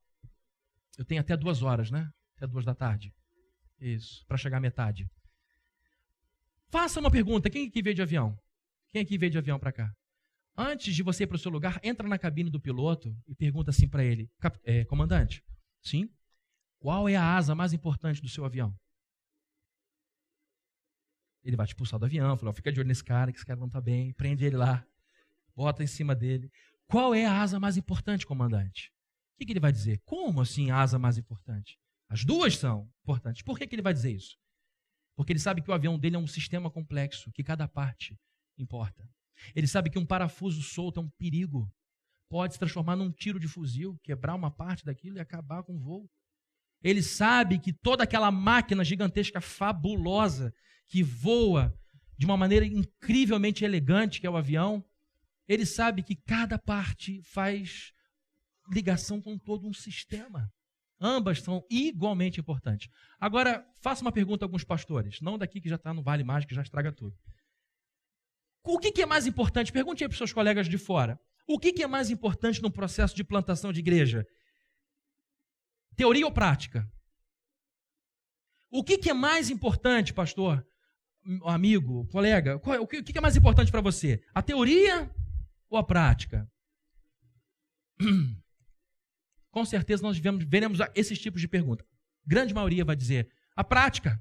Eu tenho até 2 horas, né? Até 2 da tarde. Isso, para chegar à metade. Faça uma pergunta, quem aqui veio de avião? Quem aqui veio de avião para cá? Antes de você ir para o seu lugar, entra na cabine do piloto e pergunta assim para ele, comandante, sim? Qual é a asa mais importante do seu avião? Ele vai te expulsar do avião, fala, fica de olho nesse cara, que esse cara não está bem, prende ele lá, bota em cima dele. Qual é a asa mais importante, comandante? O que ele vai dizer? Como assim a asa mais importante? As duas são importantes. Por que ele vai dizer isso? Porque ele sabe que o avião dele é um sistema complexo, que cada parte importa. Ele sabe que um parafuso solto é um perigo. Pode se transformar num tiro de fuzil, quebrar uma parte daquilo e acabar com o voo. Ele sabe que toda aquela máquina gigantesca, fabulosa, que voa de uma maneira incrivelmente elegante, que é o avião, ele sabe que cada parte faz ligação com todo um sistema. Ambas são igualmente importantes. Agora, faça uma pergunta a alguns pastores, não daqui que já está no Vale Mágico, que já estraga tudo. O que é mais importante? Pergunte aí para os seus colegas de fora. O que é mais importante no processo de plantação de igreja? Teoria ou prática? O que é mais importante, pastor, amigo, colega? O que é mais importante para você? A teoria ou a prática? Com certeza nós veremos esses tipos de pergunta. Grande maioria vai dizer a prática.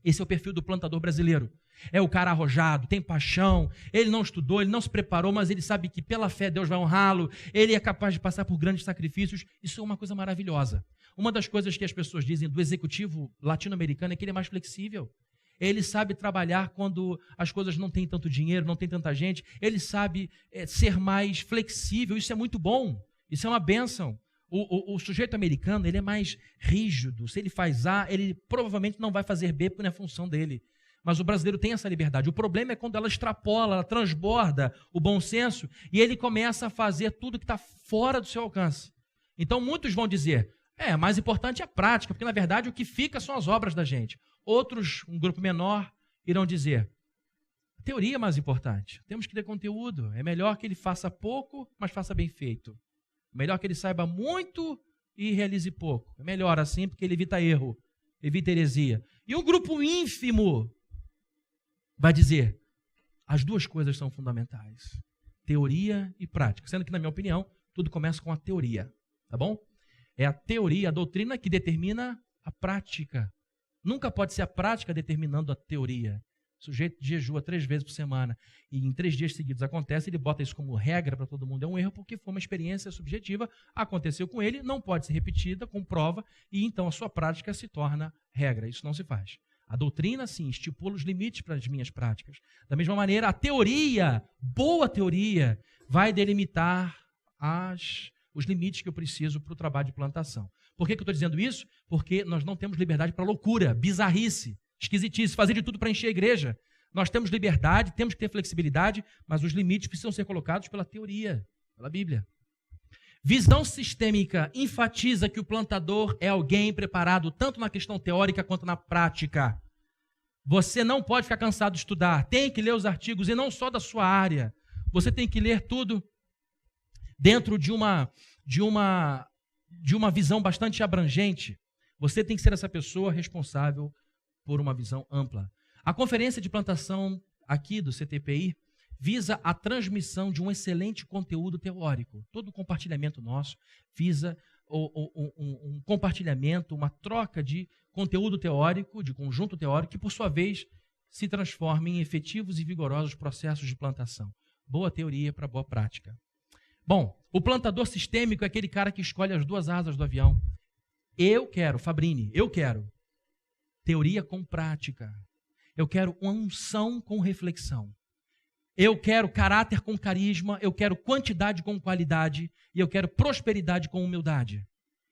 Esse é o perfil do plantador brasileiro. É o cara arrojado, tem paixão, ele não estudou, ele não se preparou, mas ele sabe que pela fé Deus vai honrá-lo, ele é capaz de passar por grandes sacrifícios. Isso é uma coisa maravilhosa. Uma das coisas que as pessoas dizem do executivo latino-americano é que ele é mais flexível. Ele sabe trabalhar quando as coisas não têm tanto dinheiro, não tem tanta gente. Ele sabe ser mais flexível. Isso é muito bom. Isso é uma bênção. O sujeito americano, ele é mais rígido. Se ele faz A, ele provavelmente não vai fazer B porque não é função dele. Mas o brasileiro tem essa liberdade. O problema é quando ela extrapola, ela transborda o bom senso e ele começa a fazer tudo que está fora do seu alcance. Então muitos vão dizer, mais importante é a prática, porque na verdade o que fica são as obras da gente. Outros, um grupo menor, irão dizer, a teoria é mais importante, temos que ter conteúdo, é melhor que ele faça pouco, mas faça bem feito. É melhor que ele saiba muito e realize pouco. É melhor assim, porque ele evita erro, evita heresia. E um grupo ínfimo vai dizer, as duas coisas são fundamentais, teoria e prática. Sendo que, na minha opinião, tudo começa com a teoria, tá bom? É a teoria, a doutrina que determina a prática. Nunca pode ser a prática determinando a teoria. O sujeito jejua 3 vezes por semana e em 3 dias seguidos acontece, ele bota isso como regra para todo mundo. É um erro porque foi uma experiência subjetiva, aconteceu com ele, não pode ser repetida com prova e então a sua prática se torna regra. Isso não se faz. A doutrina, sim, estipula os limites para as minhas práticas. Da mesma maneira, a teoria, boa teoria, vai delimitar os limites que eu preciso para o trabalho de plantação. Por que eu estou dizendo isso? Porque nós não temos liberdade para loucura, bizarrice, esquisitice, fazer de tudo para encher a igreja. Nós temos liberdade, temos que ter flexibilidade, mas os limites precisam ser colocados pela teoria, pela Bíblia. Visão sistêmica enfatiza que o plantador é alguém preparado tanto na questão teórica quanto na prática. Você não pode ficar cansado de estudar, tem que ler os artigos e não só da sua área. Você tem que ler tudo dentro de uma visão bastante abrangente. Você tem que ser essa pessoa responsável por uma visão ampla. A conferência de plantação aqui do CTPI visa a transmissão de um excelente conteúdo teórico. Todo compartilhamento nosso visa um compartilhamento, uma troca de conteúdo teórico, de conjunto teórico, que por sua vez se transforma em efetivos e vigorosos processos de plantação. Boa teoria para boa prática. Bom, o plantador sistêmico é aquele cara que escolhe as 2 asas do avião. Fabrini, eu quero teoria com prática. Eu quero unção com reflexão. Eu quero caráter com carisma, eu quero quantidade com qualidade e eu quero prosperidade com humildade.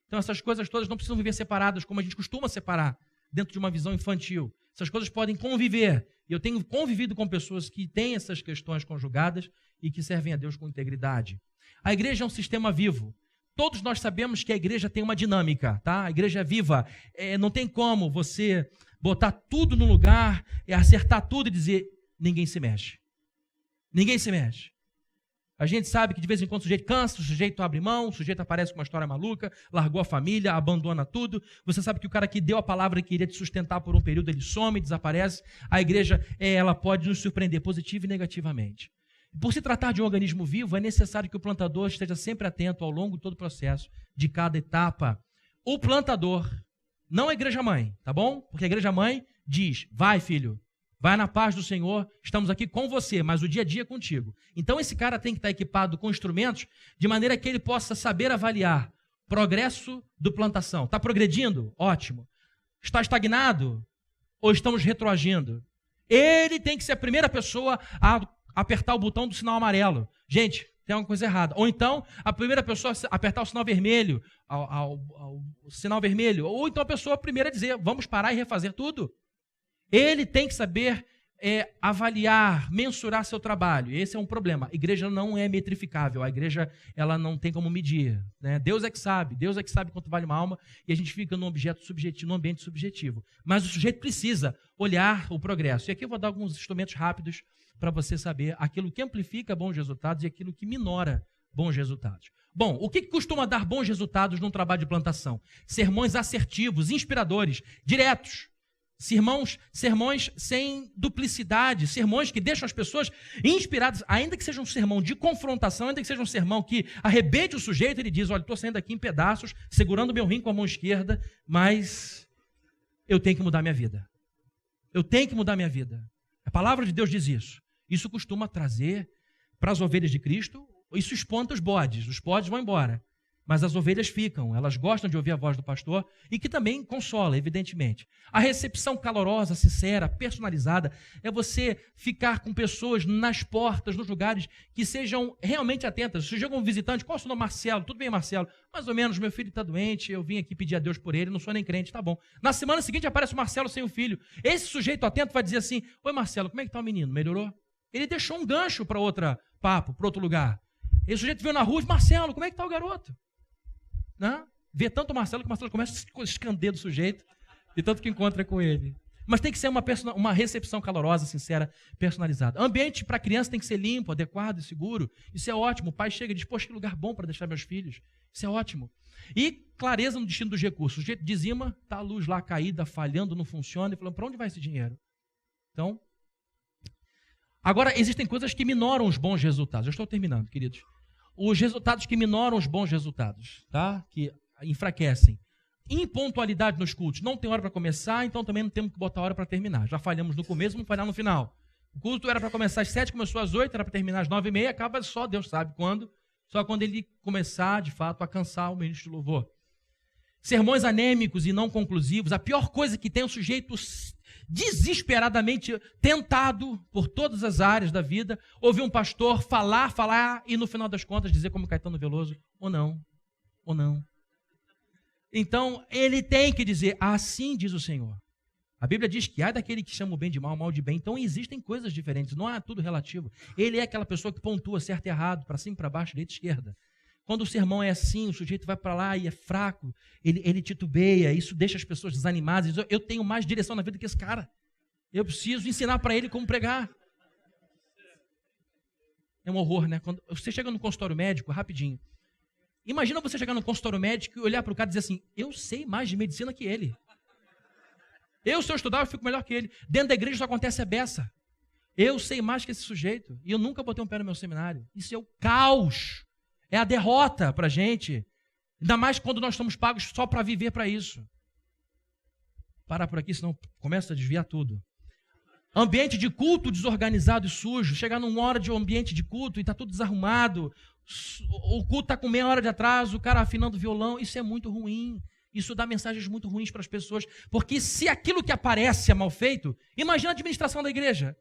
Então essas coisas todas não precisam viver separadas como a gente costuma separar dentro de uma visão infantil. Essas coisas podem conviver. E eu tenho convivido com pessoas que têm essas questões conjugadas e que servem a Deus com integridade. A igreja é um sistema vivo. Todos nós sabemos que a igreja tem uma dinâmica, tá? A igreja é viva. Não tem como você botar tudo no lugar, acertar tudo e dizer, ninguém se mexe. Ninguém se mexe. A gente sabe que de vez em quando o sujeito cansa, o sujeito abre mão, o sujeito aparece com uma história maluca, largou a família, abandona tudo. Você sabe que o cara que deu a palavra que iria te sustentar por um período, ele some, desaparece. A igreja, ela pode nos surpreender positiva e negativamente. Por se tratar de um organismo vivo, é necessário que o plantador esteja sempre atento ao longo de todo o processo, de cada etapa. O plantador, não a igreja-mãe, tá bom? Porque a igreja-mãe diz, vai filho, vai na paz do Senhor, estamos aqui com você, mas o dia a dia é contigo. Então esse cara tem que estar equipado com instrumentos de maneira que ele possa saber avaliar progresso do plantação. Está progredindo? Ótimo. Está estagnado? Ou estamos retroagindo? Ele tem que ser a primeira pessoa a apertar o botão do sinal amarelo. Gente, tem alguma coisa errada. Ou então, a primeira pessoa a apertar o sinal vermelho, o sinal vermelho. Ou então a pessoa primeira a dizer, vamos parar e refazer tudo. Ele tem que saber avaliar, mensurar seu trabalho. Esse é um problema. A igreja não é metrificável. A igreja ela não tem como medir. Né? Deus é que sabe quanto vale uma alma e a gente fica num objeto subjetivo, num ambiente subjetivo. Mas o sujeito precisa olhar o progresso. E aqui eu vou dar alguns instrumentos rápidos para você saber aquilo que amplifica bons resultados e aquilo que minora bons resultados. Bom, o que costuma dar bons resultados num trabalho de plantação? Sermões assertivos, inspiradores, diretos. Sermões sem duplicidade, sermões que deixam as pessoas inspiradas, ainda que seja um sermão de confrontação, ainda que seja um sermão que arrebente o sujeito, ele diz, olha, estou saindo aqui em pedaços, segurando meu rim com a mão esquerda, mas eu tenho que mudar minha vida. Eu tenho que mudar minha vida. A palavra de Deus diz isso. Isso costuma trazer para as ovelhas de Cristo, isso espanta os bodes vão embora. Mas as ovelhas ficam, elas gostam de ouvir a voz do pastor e que também consola, evidentemente. A recepção calorosa, sincera, personalizada, é você ficar com pessoas nas portas, nos lugares que sejam realmente atentas. Se chega um visitante, qual é o seu nome? Marcelo. Tudo bem, Marcelo? Mais ou menos, meu filho está doente, eu vim aqui pedir a Deus por ele, não sou nem crente, tá bom. Na semana seguinte aparece o Marcelo sem o filho. Esse sujeito atento vai dizer assim, oi Marcelo, como é que está o menino? Melhorou? Ele deixou um gancho para outro papo, para outro lugar. Esse sujeito veio na rua e disse, Marcelo, como é que está o garoto? Não? Vê tanto o Marcelo que o Marcelo começa a escander do sujeito e tanto que encontra com ele. Mas tem que ser uma recepção calorosa, sincera, personalizada. Ambiente para criança tem que ser limpo, adequado e seguro. Isso é ótimo. O pai chega e diz, poxa, que lugar bom para deixar meus filhos. Isso é ótimo. E clareza no destino dos recursos. O sujeito dizima, está a luz lá caída, falhando, não funciona, e falando, para onde vai esse dinheiro? Então, agora existem coisas que minoram os bons resultados. Eu estou terminando, queridos. Os resultados que minoram os bons resultados, tá? Que enfraquecem. Impontualidade nos cultos. Não tem hora para começar, então também não temos que botar hora para terminar. Já falhamos no começo, vamos falhar no final. O culto era para começar às 7, começou às 8, era para terminar às 9h30, acaba só Deus sabe quando. Só quando ele começar, de fato, a cansar o ministro de louvor. Sermões anêmicos e não conclusivos. A pior coisa que tem é o sujeito desesperadamente tentado por todas as áreas da vida, ouvir um pastor falar e no final das contas dizer como Caetano Veloso, ou não. Então, ele tem que dizer, assim diz o Senhor. A Bíblia diz que há daquele que chama o bem de mal, mal de bem. Então, existem coisas diferentes, não é tudo relativo. Ele é aquela pessoa que pontua certo e errado, para cima, para baixo, direita e esquerda. Quando o sermão é assim, o sujeito vai para lá e é fraco, ele titubeia, isso deixa as pessoas desanimadas. Eu tenho mais direção na vida que esse cara. Eu preciso ensinar para ele como pregar. É um horror, né? Quando você chega no consultório médico, rapidinho. Imagina você chegar no consultório médico e olhar para o cara e dizer assim, eu sei mais de medicina que ele. Se eu estudar, eu fico melhor que ele. Dentro da igreja só acontece a beça. Eu sei mais que esse sujeito. E eu nunca botei um pé no meu seminário. Isso é o caos. É a derrota para a gente. Ainda mais quando nós estamos pagos só para viver para isso. Parar por aqui, senão começa a desviar tudo. Ambiente de culto desorganizado e sujo. Chegar numa hora de um ambiente de culto e está tudo desarrumado. O culto está com meia hora de atraso, o cara afinando o violão. Isso é muito ruim. Isso dá mensagens muito ruins para as pessoas. Porque se aquilo que aparece é mal feito, imagina a administração da igreja.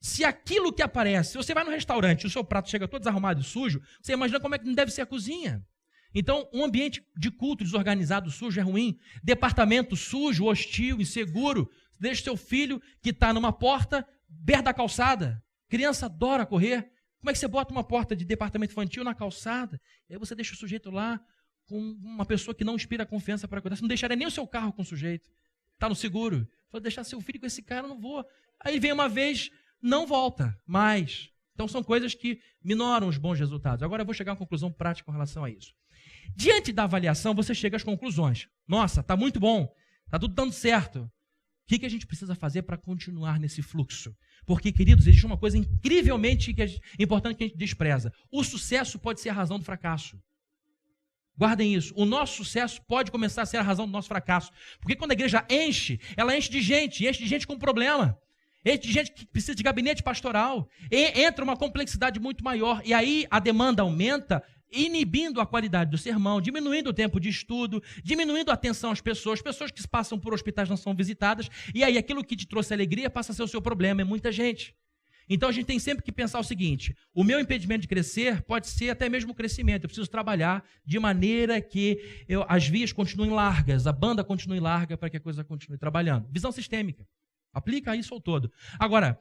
Se aquilo que aparece, se você vai no restaurante e o seu prato chega todo desarrumado e sujo, você imagina como é que não deve ser a cozinha. Então, um ambiente de culto desorganizado, sujo, é ruim. Departamento sujo, hostil, inseguro. Deixa seu filho que está numa porta, perto da calçada. Criança adora correr. Como é que você bota uma porta de departamento infantil na calçada? E aí você deixa o sujeito lá com uma pessoa que não inspira confiança para cuidar. Você não deixaria nem o seu carro com o sujeito. Está no seguro. Vou deixar seu filho com esse cara, não vou. Aí vem uma vez, não volta mais. Então são coisas que minoram os bons resultados. Agora eu vou chegar a uma conclusão prática com relação a isso. Diante da avaliação, você chega às conclusões. Nossa, está muito bom. Está tudo dando certo. O que a gente precisa fazer para continuar nesse fluxo? Porque, queridos, existe uma coisa incrivelmente importante que a gente despreza. O sucesso pode ser a razão do fracasso. Guardem isso. O nosso sucesso pode começar a ser a razão do nosso fracasso. Porque quando a igreja enche, ela enche de gente com problema. Enche de gente que precisa de gabinete pastoral. Entra uma complexidade muito maior. E aí a demanda aumenta, inibindo a qualidade do sermão, diminuindo o tempo de estudo, diminuindo a atenção às pessoas que passam por hospitais não são visitadas, e aí aquilo que te trouxe alegria passa a ser o seu problema, é muita gente. Então a gente tem sempre que pensar o seguinte, o meu impedimento de crescer pode ser até mesmo o crescimento, eu preciso trabalhar de maneira que as vias continuem largas, a banda continue larga para que a coisa continue trabalhando. Visão sistêmica, aplica isso ao todo. Agora,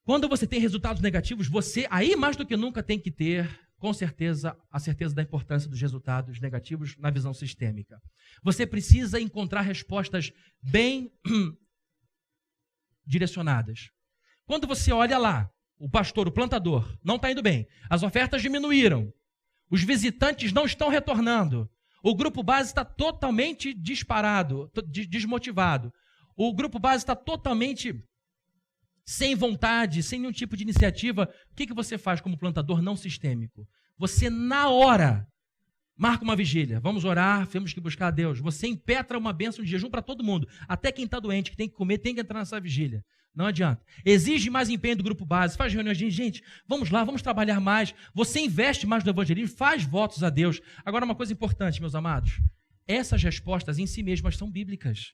quando você tem resultados negativos, você aí mais do que nunca tem que ter com certeza, a certeza da importância dos resultados negativos na visão sistêmica. Você precisa encontrar respostas bem direcionadas. Quando você olha lá, o pastor, o plantador, não está indo bem, as ofertas diminuíram, os visitantes não estão retornando, o grupo base está totalmente disparado, desmotivado, o grupo base está totalmente sem vontade, sem nenhum tipo de iniciativa, o que você faz como plantador não sistêmico? Você, na hora, Marca uma vigília, vamos orar, temos que buscar a Deus. Você impetra uma bênção de jejum para todo mundo. Até quem está doente, que tem que comer, tem que entrar nessa vigília. Não adianta. Exige mais empenho do grupo base, faz reuniões de gente, vamos lá, vamos trabalhar mais. Você investe mais no evangelismo, faz votos a Deus. Agora, uma coisa importante, meus amados, essas respostas em si mesmas são bíblicas.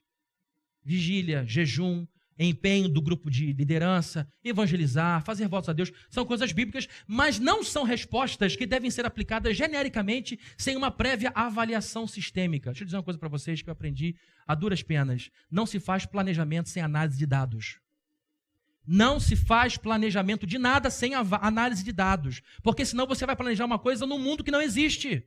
Vigília, jejum, empenho do grupo de liderança, evangelizar, fazer votos a Deus, são coisas bíblicas, mas não são respostas que devem ser aplicadas genericamente sem uma prévia avaliação sistêmica. Deixa eu dizer uma coisa para vocês que eu aprendi a duras penas. Não se faz planejamento sem análise de dados. Não se faz planejamento de nada sem análise de dados, porque senão você vai planejar uma coisa num mundo que não existe.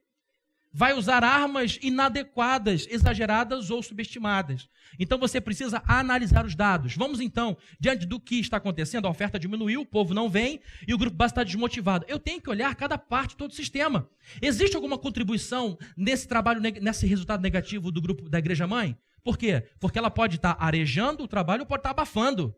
Vai usar armas inadequadas, exageradas ou subestimadas. Então você precisa analisar os dados. Vamos então, diante do que está acontecendo, a oferta diminuiu, o povo não vem e o grupo base está desmotivado. Eu tenho que olhar cada parte, todo o sistema. Existe alguma contribuição nesse trabalho, nesse resultado negativo do grupo da igreja mãe? Por quê? Porque ela pode estar arejando o trabalho ou pode estar abafando.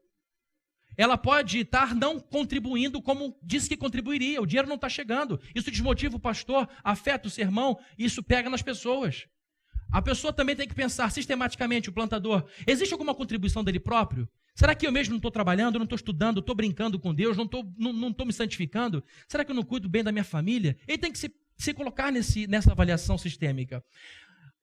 Ela pode estar não contribuindo como disse que contribuiria. O dinheiro não está chegando. Isso desmotiva o pastor, afeta o sermão, isso pega nas pessoas. A pessoa também tem que pensar sistematicamente, o plantador, existe alguma contribuição dele próprio? Será que eu mesmo não estou trabalhando, não estou estudando, estou brincando com Deus, não estou me santificando? Será que eu não cuido bem da minha família? Ele tem que se colocar nessa avaliação sistêmica.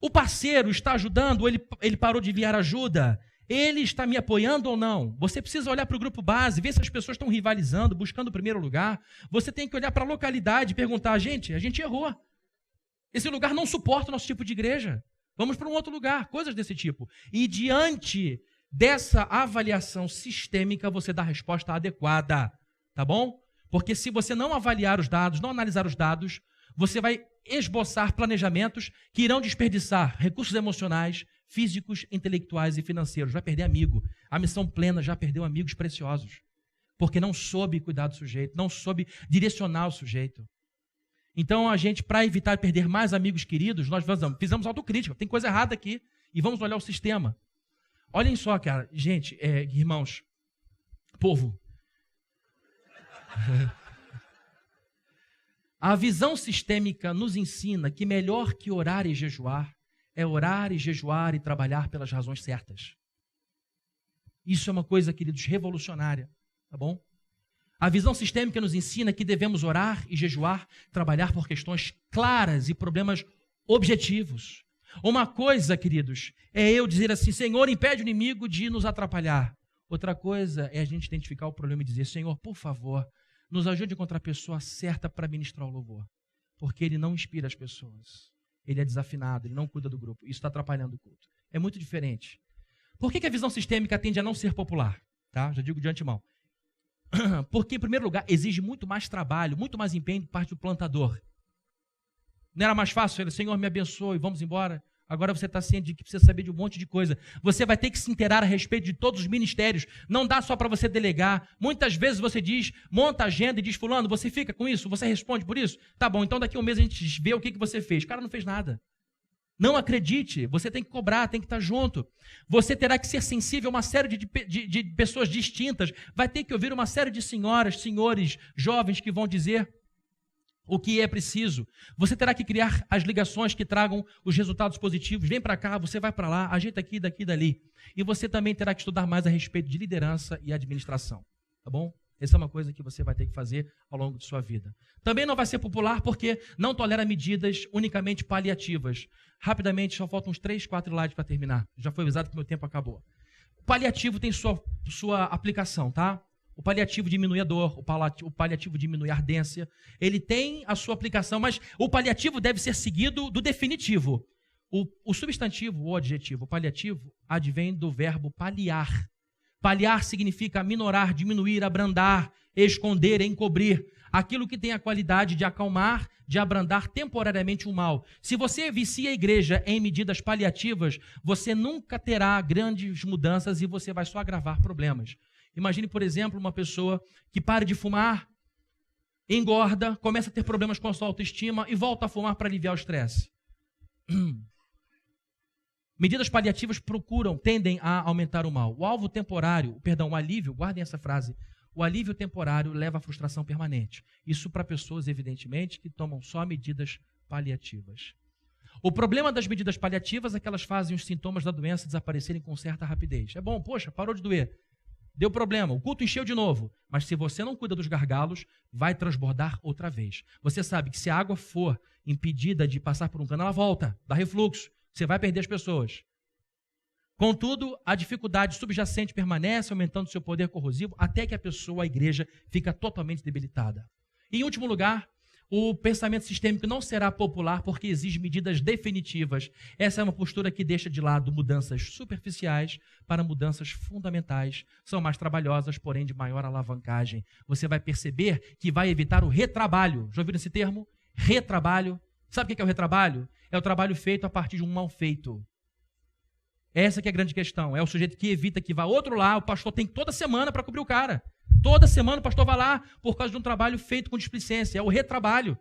O parceiro está ajudando ou ele parou de enviar ajuda? Ele está me apoiando ou não? Você precisa olhar para o grupo base, ver se as pessoas estão rivalizando, buscando o primeiro lugar. Você tem que olhar para a localidade e perguntar, a gente errou. Esse lugar não suporta o nosso tipo de igreja. Vamos para um outro lugar, coisas desse tipo. E diante dessa avaliação sistêmica, você dá a resposta adequada, tá bom? Porque se você não avaliar os dados, não analisar os dados, você vai esboçar planejamentos que irão desperdiçar recursos emocionais, físicos, intelectuais e financeiros. Vai perder amigo. A missão plena já perdeu amigos preciosos. Porque não soube cuidar do sujeito, não soube direcionar o sujeito. Então, a gente, para evitar perder mais amigos queridos, nós fizemos autocrítica. Tem coisa errada aqui. E vamos olhar o sistema. Olhem só, cara. Gente, irmãos, povo. A visão sistêmica nos ensina que melhor que orar e jejuar é orar e jejuar e trabalhar pelas razões certas. Isso é uma coisa, queridos, revolucionária, tá bom? A visão sistêmica nos ensina que devemos orar e jejuar, trabalhar por questões claras e problemas objetivos. Uma coisa, queridos, é eu dizer assim, Senhor, impede o inimigo de nos atrapalhar. Outra coisa é a gente identificar o problema e dizer, Senhor, por favor, nos ajude a encontrar a pessoa certa para ministrar o louvor. Porque ele não inspira as pessoas. Ele é desafinado, ele não cuida do grupo. Isso está atrapalhando o culto. É muito diferente. Por que a visão sistêmica tende a não ser popular? Tá? Já digo de antemão. Porque, em primeiro lugar, exige muito mais trabalho, muito mais empenho de parte do plantador. Não era mais fácil? Ele, Senhor, me abençoe, vamos embora. Agora você está ciente de que precisa saber de um monte de coisa. Você vai ter que se inteirar a respeito de todos os ministérios. Não dá só para você delegar. Muitas vezes você diz, monta a agenda e diz, fulano, você fica com isso? Você responde por isso? Tá bom, então daqui a um mês a gente vê o que você fez. O cara não fez nada. Não acredite, você tem que cobrar, tem que estar junto. Você terá que ser sensível a uma série de pessoas distintas. Vai ter que ouvir uma série de senhoras, senhores, jovens que vão dizer o que é preciso. Você terá que criar as ligações que tragam os resultados positivos. Vem para cá, você vai para lá, ajeita aqui, daqui, dali. E você também terá que estudar mais a respeito de liderança e administração. Tá bom? Essa é uma coisa que você vai ter que fazer ao longo de sua vida. Também não vai ser popular porque não tolera medidas unicamente paliativas. Rapidamente, só faltam uns 3, 4 slides para terminar. Já foi avisado que meu tempo acabou. O paliativo tem sua aplicação, tá? O paliativo diminui a dor, o paliativo diminui a ardência. Ele tem a sua aplicação, mas o paliativo deve ser seguido do definitivo. O substantivo ou adjetivo paliativo advém do verbo paliar. Paliar significa minorar, diminuir, abrandar, esconder, encobrir. Aquilo que tem a qualidade de acalmar, de abrandar temporariamente o mal. Se você vicia a igreja em medidas paliativas, você nunca terá grandes mudanças e você vai só agravar problemas. Imagine, por exemplo, uma pessoa que para de fumar, engorda, começa a ter problemas com a sua autoestima e volta a fumar para aliviar o estresse. Medidas paliativas tendem a aumentar o mal. O alívio, guardem essa frase, o alívio temporário leva à frustração permanente. Isso para pessoas, evidentemente, que tomam só medidas paliativas. O problema das medidas paliativas é que elas fazem os sintomas da doença desaparecerem com certa rapidez. É bom, poxa, parou de doer. Deu problema, o culto encheu de novo. Mas se você não cuida dos gargalos, vai transbordar outra vez. Você sabe que se a água for impedida de passar por um cano, ela volta, dá refluxo. Você vai perder as pessoas. Contudo, a dificuldade subjacente permanece, aumentando seu poder corrosivo, até que a pessoa, a igreja, fica totalmente debilitada. E, em último lugar, o pensamento sistêmico não será popular porque exige medidas definitivas. Essa é uma postura que deixa de lado mudanças superficiais para mudanças fundamentais. São mais trabalhosas, porém de maior alavancagem. Você vai perceber que vai evitar o retrabalho. Já ouviram esse termo? Retrabalho. Sabe o que é o retrabalho? É o trabalho feito a partir de um mal feito. Essa que é a grande questão. É o sujeito que evita que vá outro lá, o pastor tem toda semana para cobrir o cara. Toda semana o pastor vai lá por causa de um trabalho feito com displicência. É o retrabalho.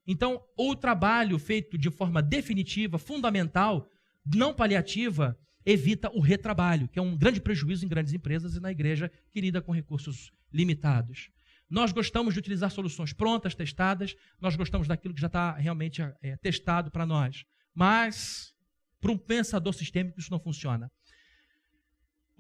Então, o trabalho feito de forma definitiva, fundamental, não paliativa, evita o retrabalho, que é um grande prejuízo em grandes empresas e na igreja que lida com recursos limitados. Nós gostamos de utilizar soluções prontas, testadas, nós gostamos daquilo que já está realmente testado para nós. Mas, para um pensador sistêmico, isso não funciona.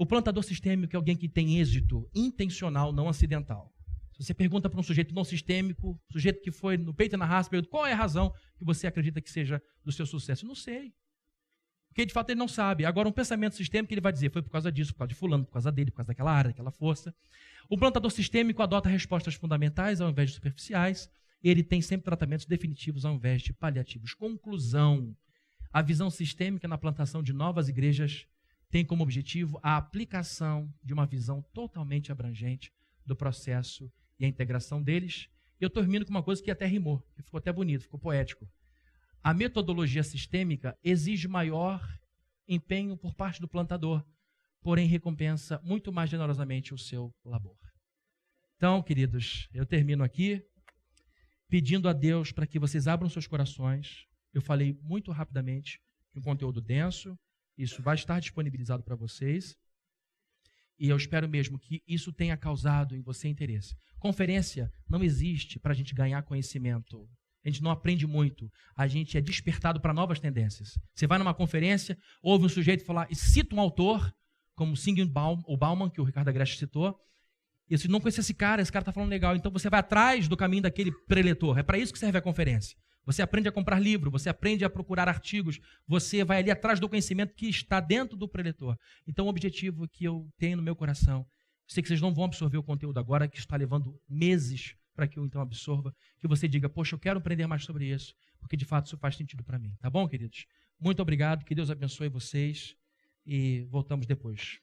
O plantador sistêmico é alguém que tem êxito intencional, não acidental. Se você pergunta para um sujeito não sistêmico, sujeito que foi no peito e na raça, pergunta qual é a razão que você acredita que seja do seu sucesso. Eu não sei. Porque, de fato, ele não sabe. Agora, um pensamento sistêmico, ele vai dizer, foi por causa disso, por causa de fulano, por causa dele, por causa daquela área, daquela força. O plantador sistêmico adota respostas fundamentais ao invés de superficiais. Ele tem sempre tratamentos definitivos ao invés de paliativos. Conclusão. A visão sistêmica na plantação de novas igrejas tem como objetivo a aplicação de uma visão totalmente abrangente do processo e a integração deles. E eu termino com uma coisa que até rimou, que ficou até bonito, ficou poético. A metodologia sistêmica exige maior empenho por parte do plantador, porém recompensa muito mais generosamente o seu labor. Então, queridos, eu termino aqui pedindo a Deus para que vocês abram seus corações. Eu falei muito rapidamente de um conteúdo denso, isso vai estar disponibilizado para vocês. E eu espero mesmo que isso tenha causado em você interesse. Conferência não existe para a gente ganhar conhecimento. A gente não aprende muito. A gente é despertado para novas tendências. Você vai numa conferência, ouve um sujeito falar e cita um autor, como o Bauman, que o Ricardo Agreste citou, e você não conhece esse cara está falando legal. Então você vai atrás do caminho daquele preletor. É para isso que serve a conferência. Você aprende a comprar livro, você aprende a procurar artigos, você vai ali atrás do conhecimento que está dentro do preletor. Então, o objetivo que eu tenho no meu coração, sei que vocês não vão absorver o conteúdo agora, que está levando meses para que eu então absorva, que você diga, poxa, eu quero aprender mais sobre isso, porque de fato isso faz sentido para mim. Tá bom, queridos? Muito obrigado, que Deus abençoe vocês e voltamos depois.